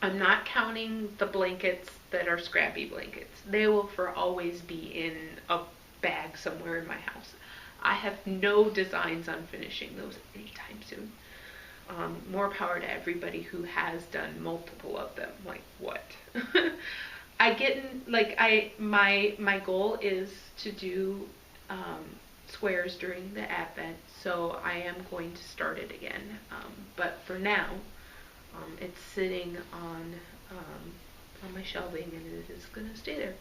not counting the blankets that are scrappy blankets. They will for always be in a bag somewhere in my house. I have no designs on finishing those anytime soon. More power to everybody who has done multiple of them. Like, what? My goal is to do squares during the Advent, so I am going to start it again. But for now, it's sitting on my shelving, and it is going to stay there.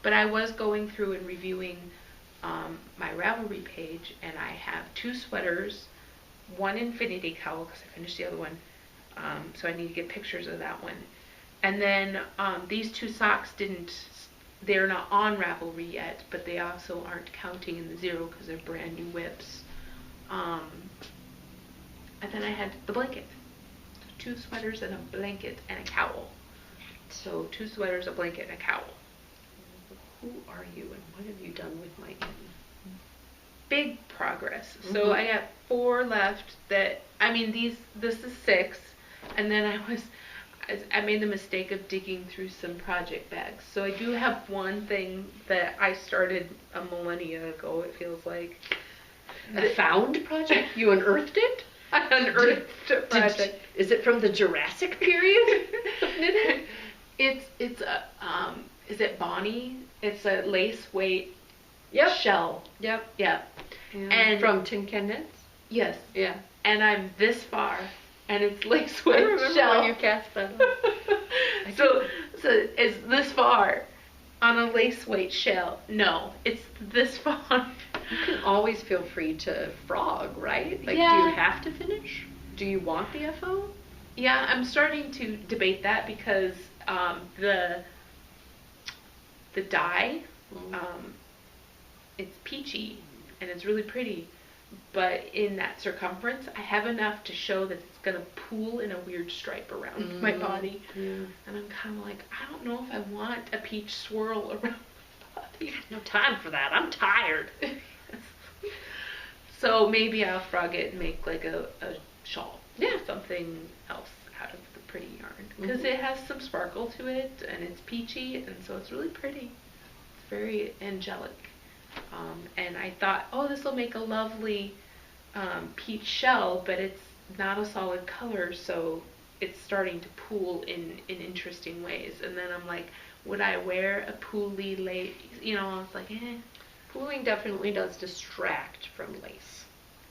But I was going through and reviewing my Ravelry page, and I have 2 sweaters, one infinity cowl because I finished the other one, so I need to get pictures of that one. And then these 2 socks they're not on Ravelry yet, but they also aren't counting in the 0 because they're brand new whips. And then I had the blanket. 2 sweaters and a blanket and a cowl. So 2 sweaters, a blanket, and a cowl. Who are you and what have you done with my M? Big progress. So I got 4 left this is 6, and then I made the mistake of digging through some project bags. So I do have one thing that I started a millennia ago, it feels like. A found project? You unearthed it? I unearthed a project. Is it from the Jurassic period? It's is it Bonnie? It's a lace weight shell. Yep. Yeah. And from Tin Can Knits? Yes. Yeah. And I'm this far, and it's lace I weight remember shell. when you cast that on. So it's this far on a lace weight shell. No, it's this far. You can always feel free to frog, right? Like, Yeah. do you have to finish? Do you want the FO? Yeah, I'm starting to debate that because the dye, it's peachy and it's really pretty, but in that circumference, I have enough to show that it's gonna pool in a weird stripe around my body, and I'm kind of like, I don't know if I want a peach swirl around my body. No time for that. I'm tired. So maybe I'll frog it and make like a shawl. Yeah. Something else out of the pretty yarn. Because it has some sparkle to it, and it's peachy, and so it's really pretty. It's very angelic. And I thought, oh, this will make a lovely peach shell, but it's not a solid color, so it's starting to pool in interesting ways. And then I'm like, would I wear a pooly lace? You know, I was like, eh. Pooling definitely does distract from lace.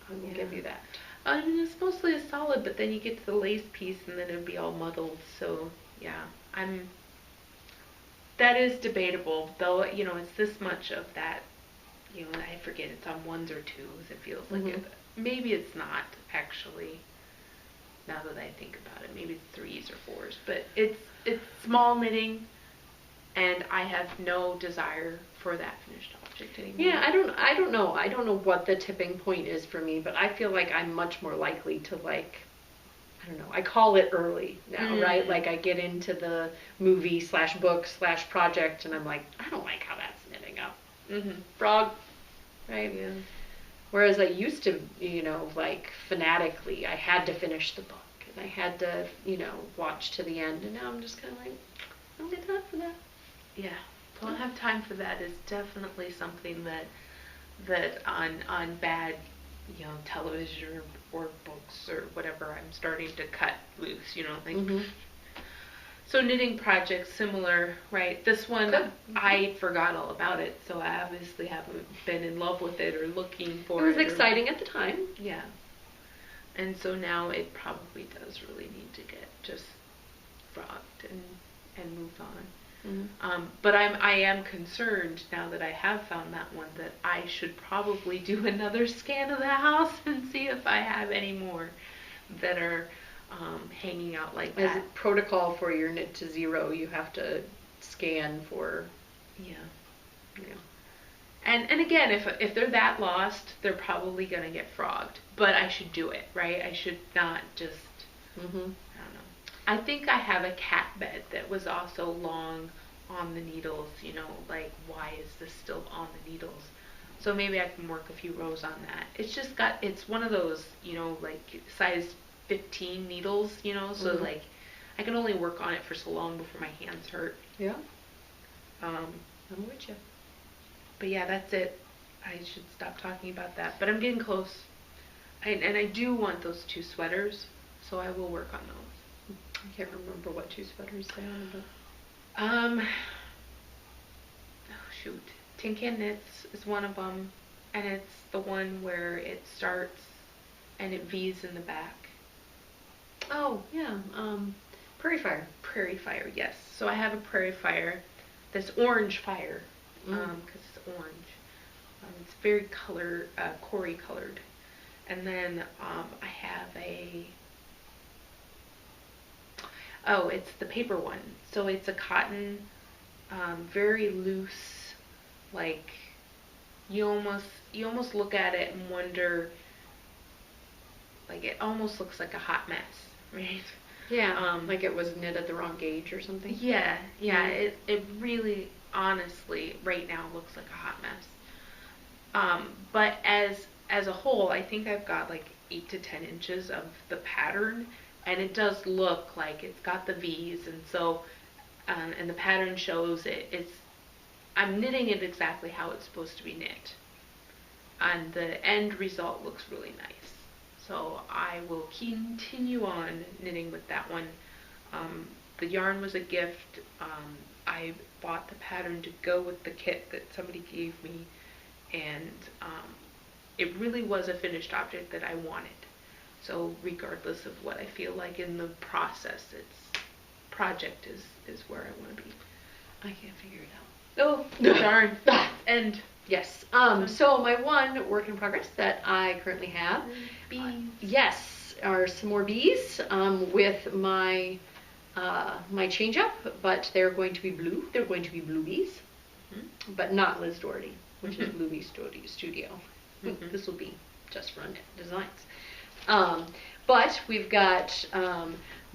I will give you that. I mean, it's mostly a solid, but then you get to the lace piece and then it'd be all muddled. So, yeah, that is debatable, though, you know, it's this much of that, you know, I forget, it's on 1s or 2s, it feels like it. Maybe it's not, actually, now that I think about it. Maybe it's 3s or 4s, but it's small knitting, and I have no desire for that finished object anymore. Yeah, I don't know. I don't know what the tipping point is for me, but I feel like I'm much more likely to, like, I don't know, I call it early now, right? Like, I get into the movie / book / project, and I'm like, I don't like how that's knitting up. Frog, right? Yeah. Whereas I used to, you know, like, fanatically, I had to finish the book, and I had to, you know, watch to the end, and now I'm just kind of like, I don't get time for that. Yeah. don't have time for that is definitely something that on bad, television or books or whatever, I'm starting to cut loose, like. Mm-hmm. So knitting projects, similar, right? This one, Good. I forgot all about it, so I obviously haven't been in love with it or looking for it it. was exciting at the time. Yeah. And so now it probably does really need to get just frogged and moved on. Mm-hmm. But I am concerned now that I have found that one that I should probably do another scan of the house and see if I have any more that are hanging out like that. As a protocol for your knit to zero, you have to scan for. Yeah. And again, if they're that lost, they're probably gonna get frogged. But I should do it, right? I should not just. Mm-hmm. I don't know. I think I have a cat bed that was also long on the needles. Like, why is this still on the needles? So maybe I can work a few rows on that. It's one of those, like size 15 needles, so Mm-hmm. like I can only work on it for so long before my hands hurt. Yeah. I'm with you. But yeah, that's it. I should stop talking about that. But I'm getting close. And I do want those 2 sweaters, so I will work on those. I can't remember what 2 sweaters they are, but. Oh shoot. Tin Can Knits is one of them, and it's the one where it starts and it V's in the back. Oh, yeah. Prairie Fire. Prairie Fire, yes. So I have a Prairie Fire, this orange fire, because it's orange. It's very Corey colored. And then I have it's the paper one. So it's a cotton, very loose, like you almost look at it and wonder, like it almost looks like a hot mess, right? Yeah, like it was knit at the wrong gauge or something. Yeah. It really, honestly, right now looks like a hot mess. But as a whole, I think I've got like 8 to 10 inches of the pattern, and it does look like it's got the V's, and so, and the pattern shows it. I'm knitting it exactly how it's supposed to be knit, and the end result looks really nice. So I will continue on knitting with that one. The yarn was a gift. I bought the pattern to go with the kit that somebody gave me, and it really was a finished object that I wanted. So regardless of what I feel like in the process, project is where I want to be. I can't figure it out. Oh, darn. And yes. So my one work in progress that I currently have, yes, are some more bees with my my change up, but they're going to be blue. They're going to be blue bees, but not Liz Doherty, which is Blue Bee Studio. This will be just for Knit Designs. But we've got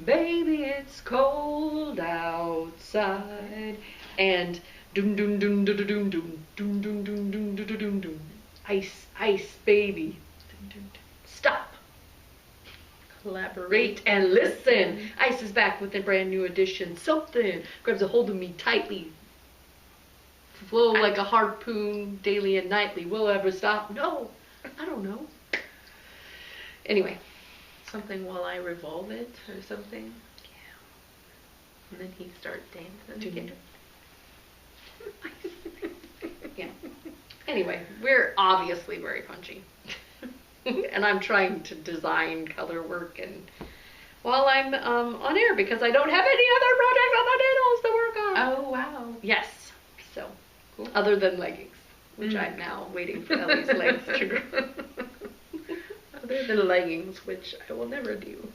Baby It's Cold Outside and Doom doom doom doom doom doom doom doom doom doom doom doom doom. Ice, ice, baby. Stop. Collaborate and listen. Ice is back with a brand new edition. Something grabs a hold of me tightly. Flow like a harpoon daily and nightly. Will it ever stop? No. I don't know. Anyway. Something while I revolve it or something. Yeah. And then he starts dancing again. Yeah. Anyway, we're obviously very punchy. And I'm trying to design color work and while I'm on air because I don't have any other projects on the needles to work on. Oh, wow. Yes. So, cool. Other than leggings, which I'm now waiting for Ellie's legs to grow. Other than leggings, which I will never do.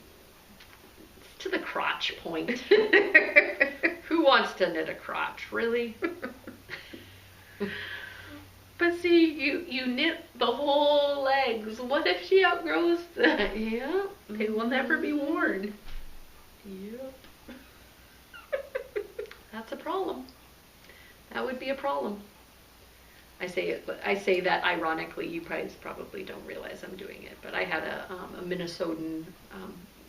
It's to the crotch point. Who wants to knit a crotch, really? But see, you knit the whole legs. What if she outgrows them? Yeah. They will never be worn. Yep. That's a problem. That would be a problem. I say that ironically. You probably don't realize I'm doing it, but I had a Minnesotan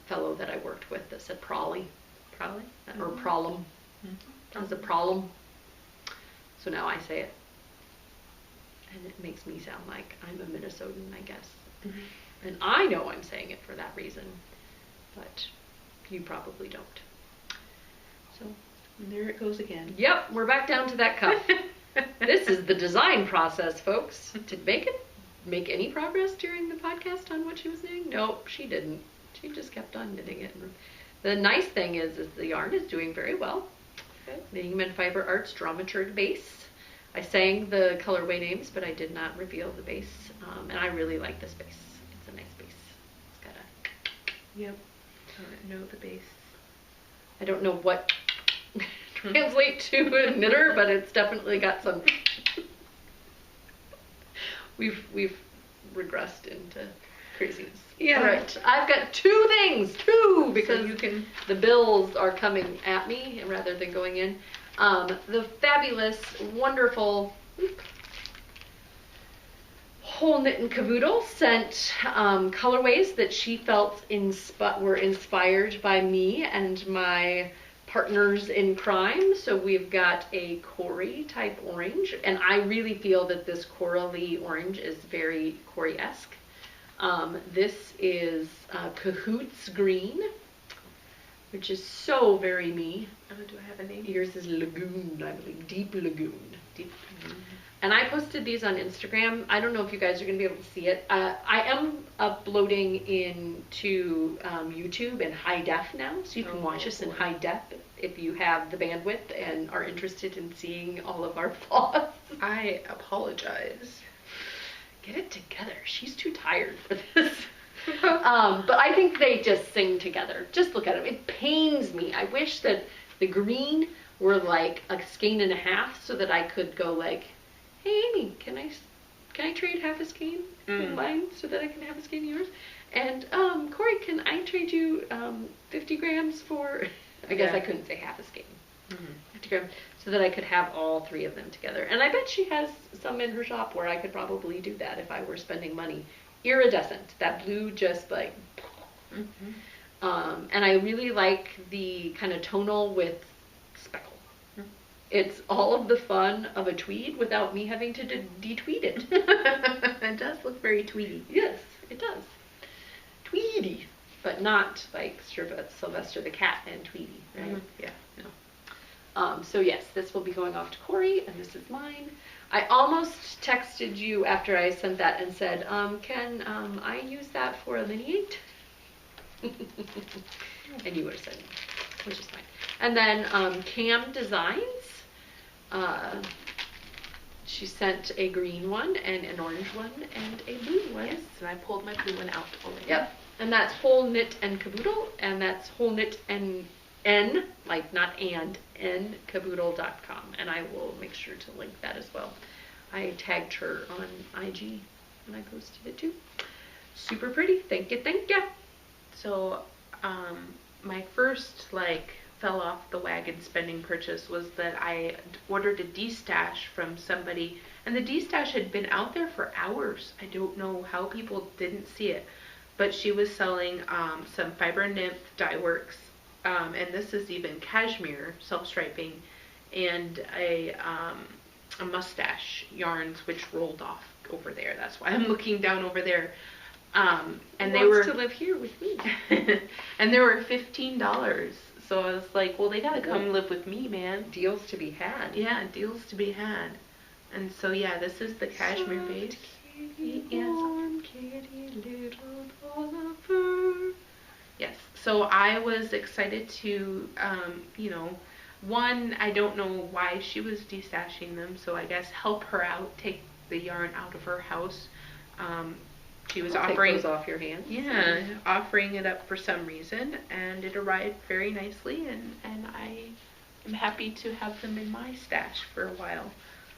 fellow that I worked with that said prolly, or problem. That's a problem. So now I say it. And it makes me sound like I'm a Minnesotan, I guess. Mm-hmm. And I know I'm saying it for that reason, but you probably don't. So and there it goes again. Yep, we're back down to that cuff. This is the design process, folks. Did Bacon make any progress during the podcast on what she was knitting? Nope, she didn't. She just kept on knitting it. And the nice thing is the yarn is doing very well. Okay. The Human Fiber Arts Dramatured base. I sang the colorway names, but I did not reveal the base. And I really like this base. It's a nice base. It's got a... Yep. I don't know the base. I don't know what translate to a knitter, but it's definitely got some... We've regressed into craziness. Yeah. All right. I've got two things. Because so the bills are coming at me rather than going in. The fabulous, wonderful Whole Knit and Caboodle sent colorways that she felt were inspired by me and my partners in crime. So we've got a Cory type orange, and I really feel that this corally orange is very Cory-esque. This is Cahoots Green, which is so very me. Oh, do I have a name? Yours is Lagoon, I believe. Deep Lagoon. Deep Lagoon. And I posted these on Instagram. I don't know if you guys are going to be able to see it. I am uploading into YouTube in high def now, so you can watch us in high def if you have the bandwidth and are interested in seeing all of our flaws. I apologize. Get it together. She's too tired for this. But I think they just sing together. Just look at them. It pains me. I wish that the green were like a skein and a half so that I could go like, hey Amy, can I trade half a skein in mine so that I can have a skein in yours? And Cory, can I trade you 50 grams for? I guess I couldn't say half a skein. 50 grams, so that I could have all three of them together. And I bet she has some in her shop where I could probably do that if I were spending money. Iridescent, that blue just like. And I really like the kind of tonal with speckle. It's all of the fun of a tweed without me having to detweed it. It does look very tweedy. Yes, it does. Tweedy, but not like Sylvester the cat and Tweety, right? Yeah. No. So yes, this will be going off to Cory, and this is mine. I almost texted you after I sent that and said, can I use that for a lineate? And you would have said no, which is fine. And then Cam Designs, she sent a green one and an orange one and a blue one. Yes, and I pulled my blue one out already. Yep. And that's Whole Knit and Caboodle, and that's Whole Knit and N, like not and, Caboodle.com. And I will make sure to link that as well. I tagged her on IG and I posted it too. Super pretty. Thank you, thank you. So, my first fell off the wagon spending purchase was that I ordered a D-stash from somebody, and the D-stash had been out there for hours. I don't know how people didn't see it, but she was selling some Fiber Nymph dye works, and this is even cashmere self-striping, and a mustache yarns which rolled off over there. That's why I'm looking down over there. And they were to live here with me. And they were $15. So I was like, well, they gotta come live with me, man. Deals to be had. Yeah, deals to be had. And so yeah, this is the cashmere base. Yes. So I was excited to, one, I don't know why she was destashing them, so I guess help her out, take the yarn out of her house. She was offering take those off your hands. Yeah, offering it up for some reason, and it arrived very nicely, and I am happy to have them in my stash for a while.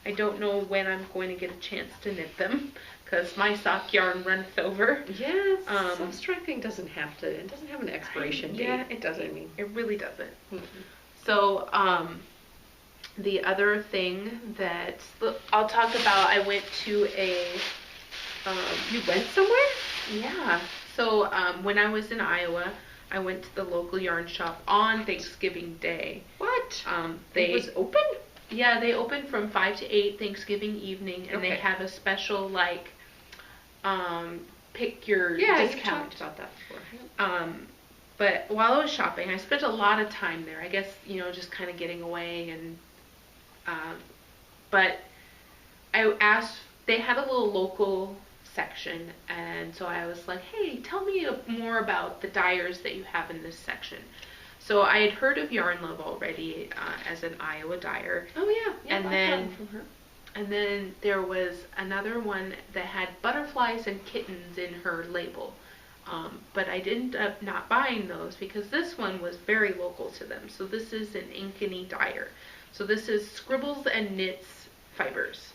I don't know when I'm going to get a chance to knit them, because my sock yarn runneth over. Yes, self-striping doesn't have an expiration date. Yeah, it doesn't. I mean, it really doesn't. Mm-hmm. So, the other thing that I'll talk about, I went to a... you went somewhere? Yeah. So, when I was in Iowa, I went to the local yarn shop on Thanksgiving Day. What? It was open? Yeah, they open from 5 to 8 Thanksgiving evening, and they have a special, like, pick your discount. You talked about that before. But while I was shopping, I spent a lot of time there. I guess, just kind of getting away. And but I asked, they had a little local section, and so I was like, hey, tell me more about the dyers that you have in this section. So I had heard of Yarn Love already as an Iowa dyer. Oh yeah, and then from her. And then there was another one that had butterflies and kittens in her label. But I ended up not buying those because this one was very local to them. So this is an Ankeny dyer. So this is Scribbles and Knits Fibers.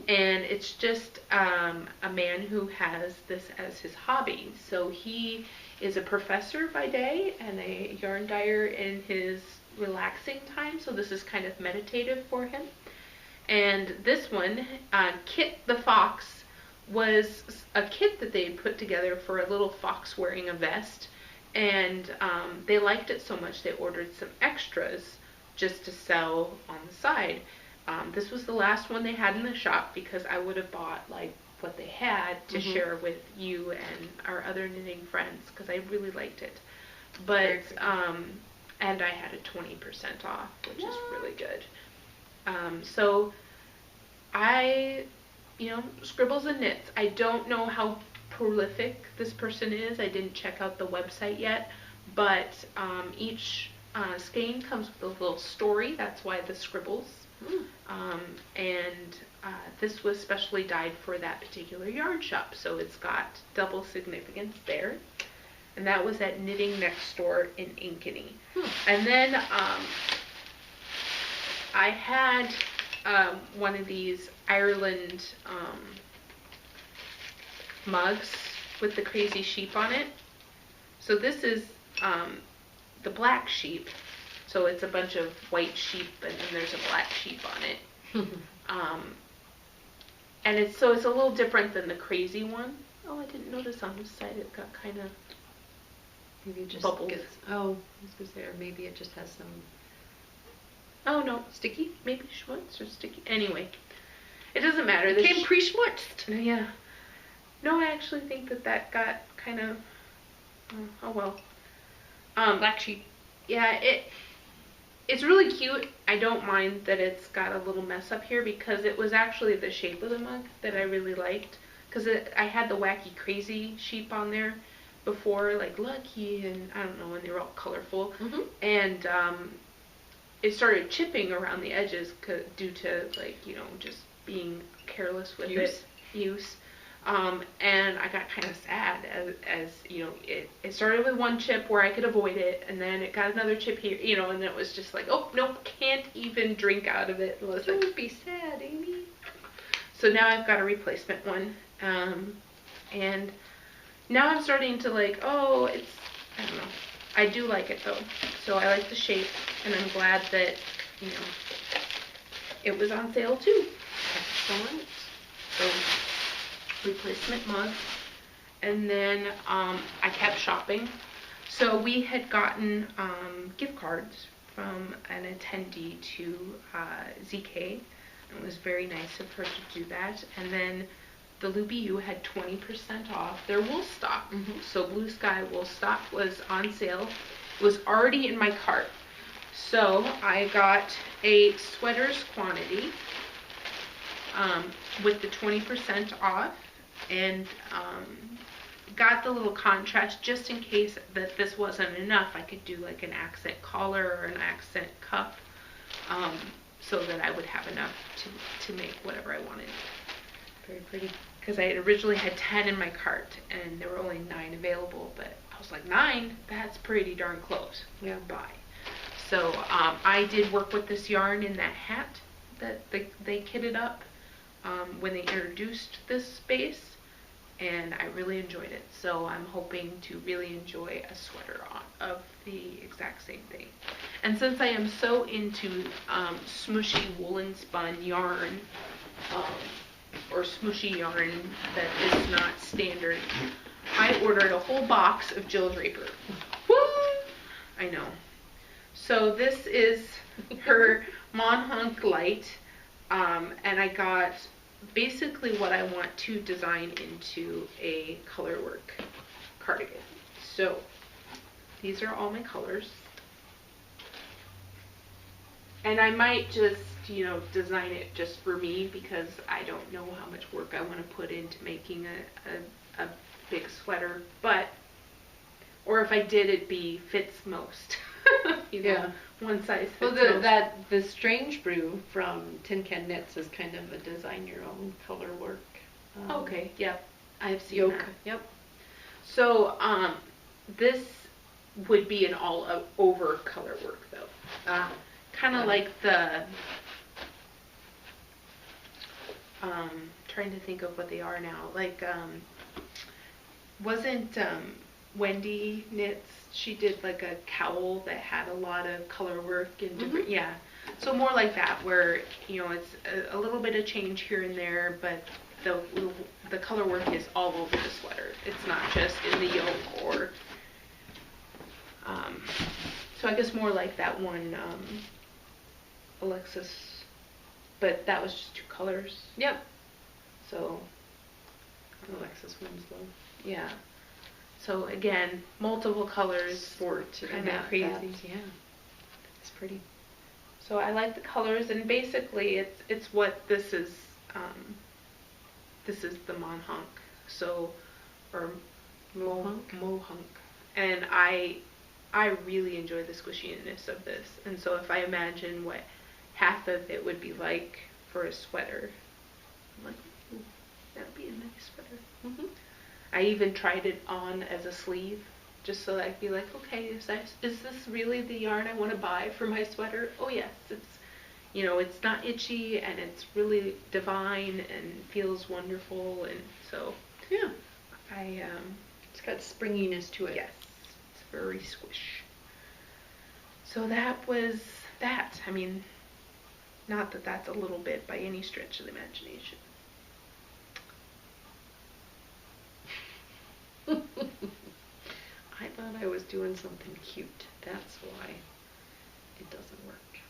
And it's just a man who has this as his hobby. So he is a professor by day and a yarn dyer in his relaxing time. So this is kind of meditative for him. And this one, Kit the Fox, was a kit that they had put together for a little fox wearing a vest. And they liked it so much they ordered some extras just to sell on the side. This was the last one they had in the shop because I would have bought like what they had to share with you and our other knitting friends because I really liked it. But and I had a 20% off, which is really good. So I, Scribbles and Knits. I don't know how prolific this person is. I didn't check out the website yet, but each skein comes with a little story. That's why the scribbles. And this was specially dyed for that particular yarn shop, so it's got double significance there. And that was at Knitting Next Door in Ankeny. And then I had one of these Ireland mugs with the crazy sheep on it. So this is the black sheep. So it's a bunch of white sheep and then there's a black sheep on it. And it's a little different than the crazy one. Oh, I didn't notice on this side it got kind of maybe it just bubbles. I was going to say, or maybe it just has some. Oh no, sticky? Maybe schmutz or sticky. Anyway, it doesn't matter. It came pre-schmutzed. Yeah. No, I actually think that got kind of. Oh well. Black sheep. Yeah, it's really cute. I don't mind that it's got a little mess up here because it was actually the shape of the mug that I really liked. Because I had the wacky crazy sheep on there before, like Lucky and I don't know, and they were all colorful. And it started chipping around the edges due to just being careless with use. And I got kind of sad as it started with one chip where I could avoid it, and then it got another chip here, and it was just like, oh, nope, can't even drink out of it. Don't be sad, Amy. So now I've got a replacement one, and now I'm starting to like, oh, I don't know. I do like it though, so I like the shape, and I'm glad that, it was on sale too. Excellent. So, replacement mug. And then I kept shopping. So we had gotten gift cards from an attendee to ZK. It was very nice of her to do that. And then the Luby had 20% off their wool stock. So Blue Sky wool stock was on sale. It was already in my cart. So I got a sweaters quantity with the 20% off, and got the little contrast just in case that this wasn't enough. I could do like an accent collar or an accent cuff, so that I would have enough to make whatever I wanted. Very pretty. Because I had originally had 10 in my cart, and there were only 9 available, but I was like, 9? That's pretty darn close. Yeah. Buy. So I did work with this yarn in that hat that they kitted up when they introduced this space, and I really enjoyed it. So I'm hoping to really enjoy a sweater of the exact same thing. And since I am so into smushy woolen spun yarn, or smushy yarn that is not standard, I ordered a whole box of Jill Draper. Woo! I know. So this is her Monhunk light, and I got basically what I want to design into a colorwork cardigan. So these are all my colors. And I might just, design it just for me because I don't know how much work I want to put into making a big sweater. Or if I did, it'd be fits most. Yeah. One size fits Well, most. the Strange Brew from Tin Can Knits is kind of a design your own color work. Okay, yep. I've seen Yoke. that. Yep. So, this would be an all-over color work, though. Kind of like the, trying to think of what they are now. Like, wasn't Wendy Knits, she did like a cowl that had a lot of color work and different, yeah. So more like that, where, it's a little bit of change here and there, but the color work is all over the sweater. It's not just in the yoke or, so I guess more like that one, Alexis, but that was just 2 colors. Yep. So, Alexis Winslow. yeah. So again, multiple colors. Sport. Kind of crazy. Yeah. It's pretty. So I like the colors, and basically it's what this is. This is the Monhunk. So, or Mohunk, and I really enjoy the squishiness of this. And so if I imagine what half of it would be like for a sweater, I'm like, ooh, that'd be a nice sweater. I even tried it on as a sleeve, just so I'd be like, okay, is this really the yarn I want to buy for my sweater? Oh yes, it's, it's not itchy, and it's really divine and feels wonderful, and so Yeah. It's got springiness to it. Yes, it's very squish. So that was that. I mean, not that that's a little bit by any stretch of the imagination. I thought I was doing something cute. That's why it doesn't work.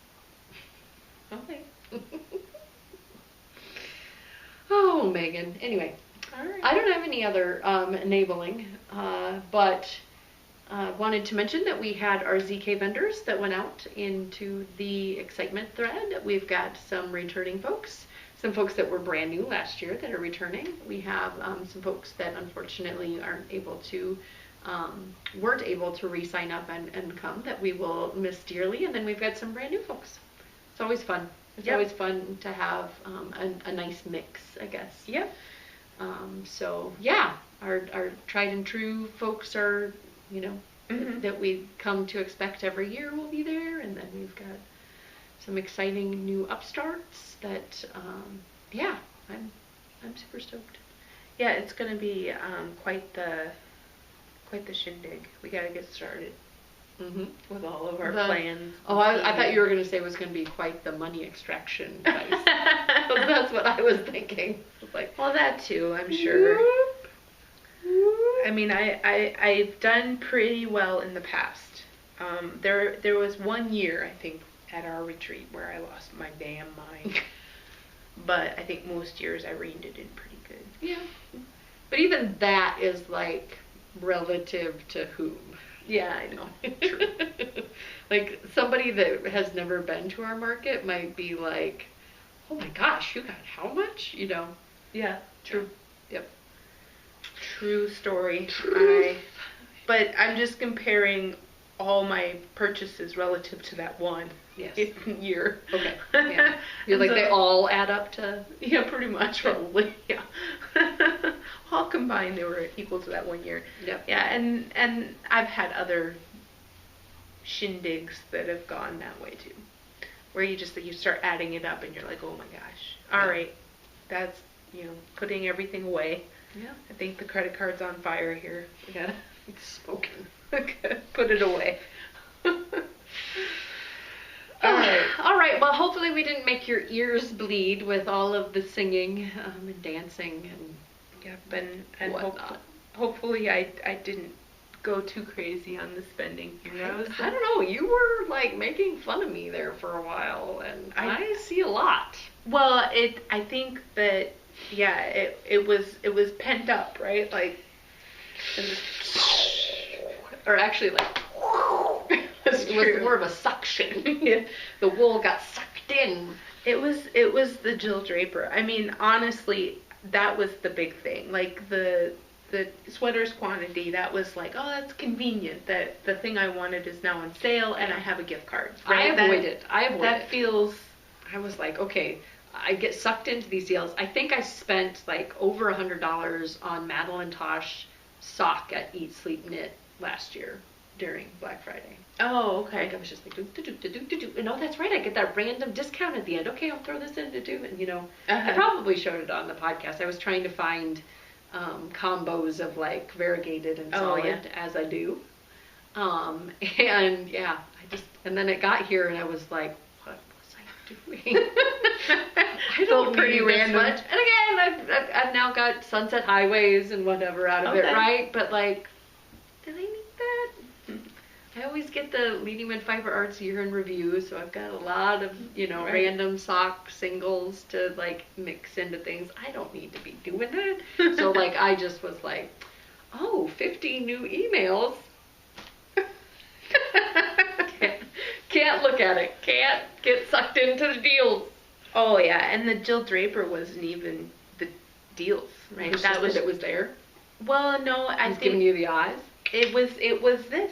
Okay. Oh, Megan. Anyway, All right. I don't have any other enabling, but wanted to mention that we had our ZK vendors that went out into the excitement thread. We've got some returning folks. Some folks that were brand new last year that are returning. We have some folks that unfortunately weren't able to re-sign up and come, that we will miss dearly. And then we've got some brand new folks. It's always fun. It's always fun to have a nice mix, I guess. Yep. So yeah, our tried and true folks are, that we come to expect every year will be there. And then we've got some exciting new upstarts that, I'm super stoked. Yeah, it's going to be quite the shindig. We got to get started with all of our plans. Oh, I thought you were going to say it was going to be quite the money extraction device. That's what I was thinking. It's like, well, that too, I'm sure. I mean, I've done pretty well in the past. There was one year, I think, at our retreat where I lost my damn mind. But I think most years I reined it in pretty good. Yeah. But even that is like relative to whom? Yeah, I know. True. Like somebody that has never been to our market might be like, oh my gosh, you got how much? Yeah, true. Yep. True story. Truth. But I'm just comparing all my purchases relative to that one year. Okay. Yeah. You're like, so, they all add up to? Yeah, pretty much, probably. Yeah. All combined, they were equal to that one year. Yep. Yeah, and I've had other shindigs that have gone that way too, where you start adding it up and you're like, oh my gosh, all right, that's putting everything away. Yeah. I think the credit card's on fire here. We gotta smoking. Put it away. All right. Well, hopefully we didn't make your ears bleed with all of the singing and dancing and and whatnot. hopefully I didn't go too crazy on the spending here. I don't know. You were like making fun of me there for a while, and I see a lot. Well, I think that yeah, it was pent up, right? Like, or actually like it was more of a suction. Yeah. The wool got sucked in. It was the Jill Draper. I mean, honestly, that was the big thing. Like the sweaters quantity, that was like, oh, that's convenient. That the thing I wanted is now on sale, and I have a gift card. Right? I avoid it. That feels. I was like, okay, I get sucked into these deals. I think I spent like over $100 on Madeline Tosh sock at Eat Sleep Knit last year during Black Friday. Oh, okay. Like I was just like, do. And oh, that's right, I get that random discount at the end. Okay, I'll throw this in to do. And I probably showed it on the podcast. I was trying to find combos of like variegated and solid as I do. And yeah, and then it got here and I was like, what was I doing? I don't pretty need random. This much. And again, I've now got Sunset Highways and whatever out of it, right? But like, did I need that? I always get the Leading With Fiber Arts year in review, so I've got a lot of, random sock singles to like mix into things. I don't need to be doing that. So like I just was like, oh, 50 new emails. Can't look at it. Can't get sucked into the deals. Oh yeah, and the Jill Draper wasn't even the deals, right? That was it was there. Well, no, I think giving you the eyes. It was this.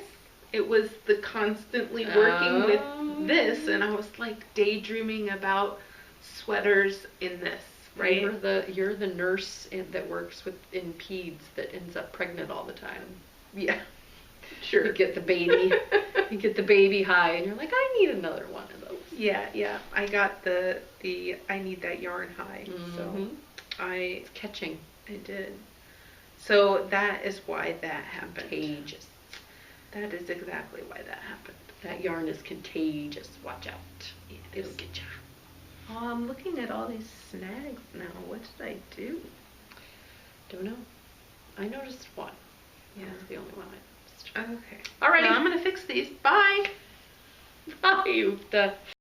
It was the constantly working with this, and I was like daydreaming about sweaters in this, right? You're the nurse that works in peds that ends up pregnant all the time. Yeah, sure. You get the baby high, and you're like, I need another one of those. Yeah. I got the I need that yarn high. Mm-hmm. So it's catching. I did. So that is why that happened. Contagious. That is exactly why that happened. That yarn is contagious. Watch out. It'll get you. Oh, I'm looking at all these snags now. What did I do? Don't know. I noticed one. Yeah. That's the only one I noticed. Okay. Alrighty. Well, I'm going to fix these. Bye. Bye, you.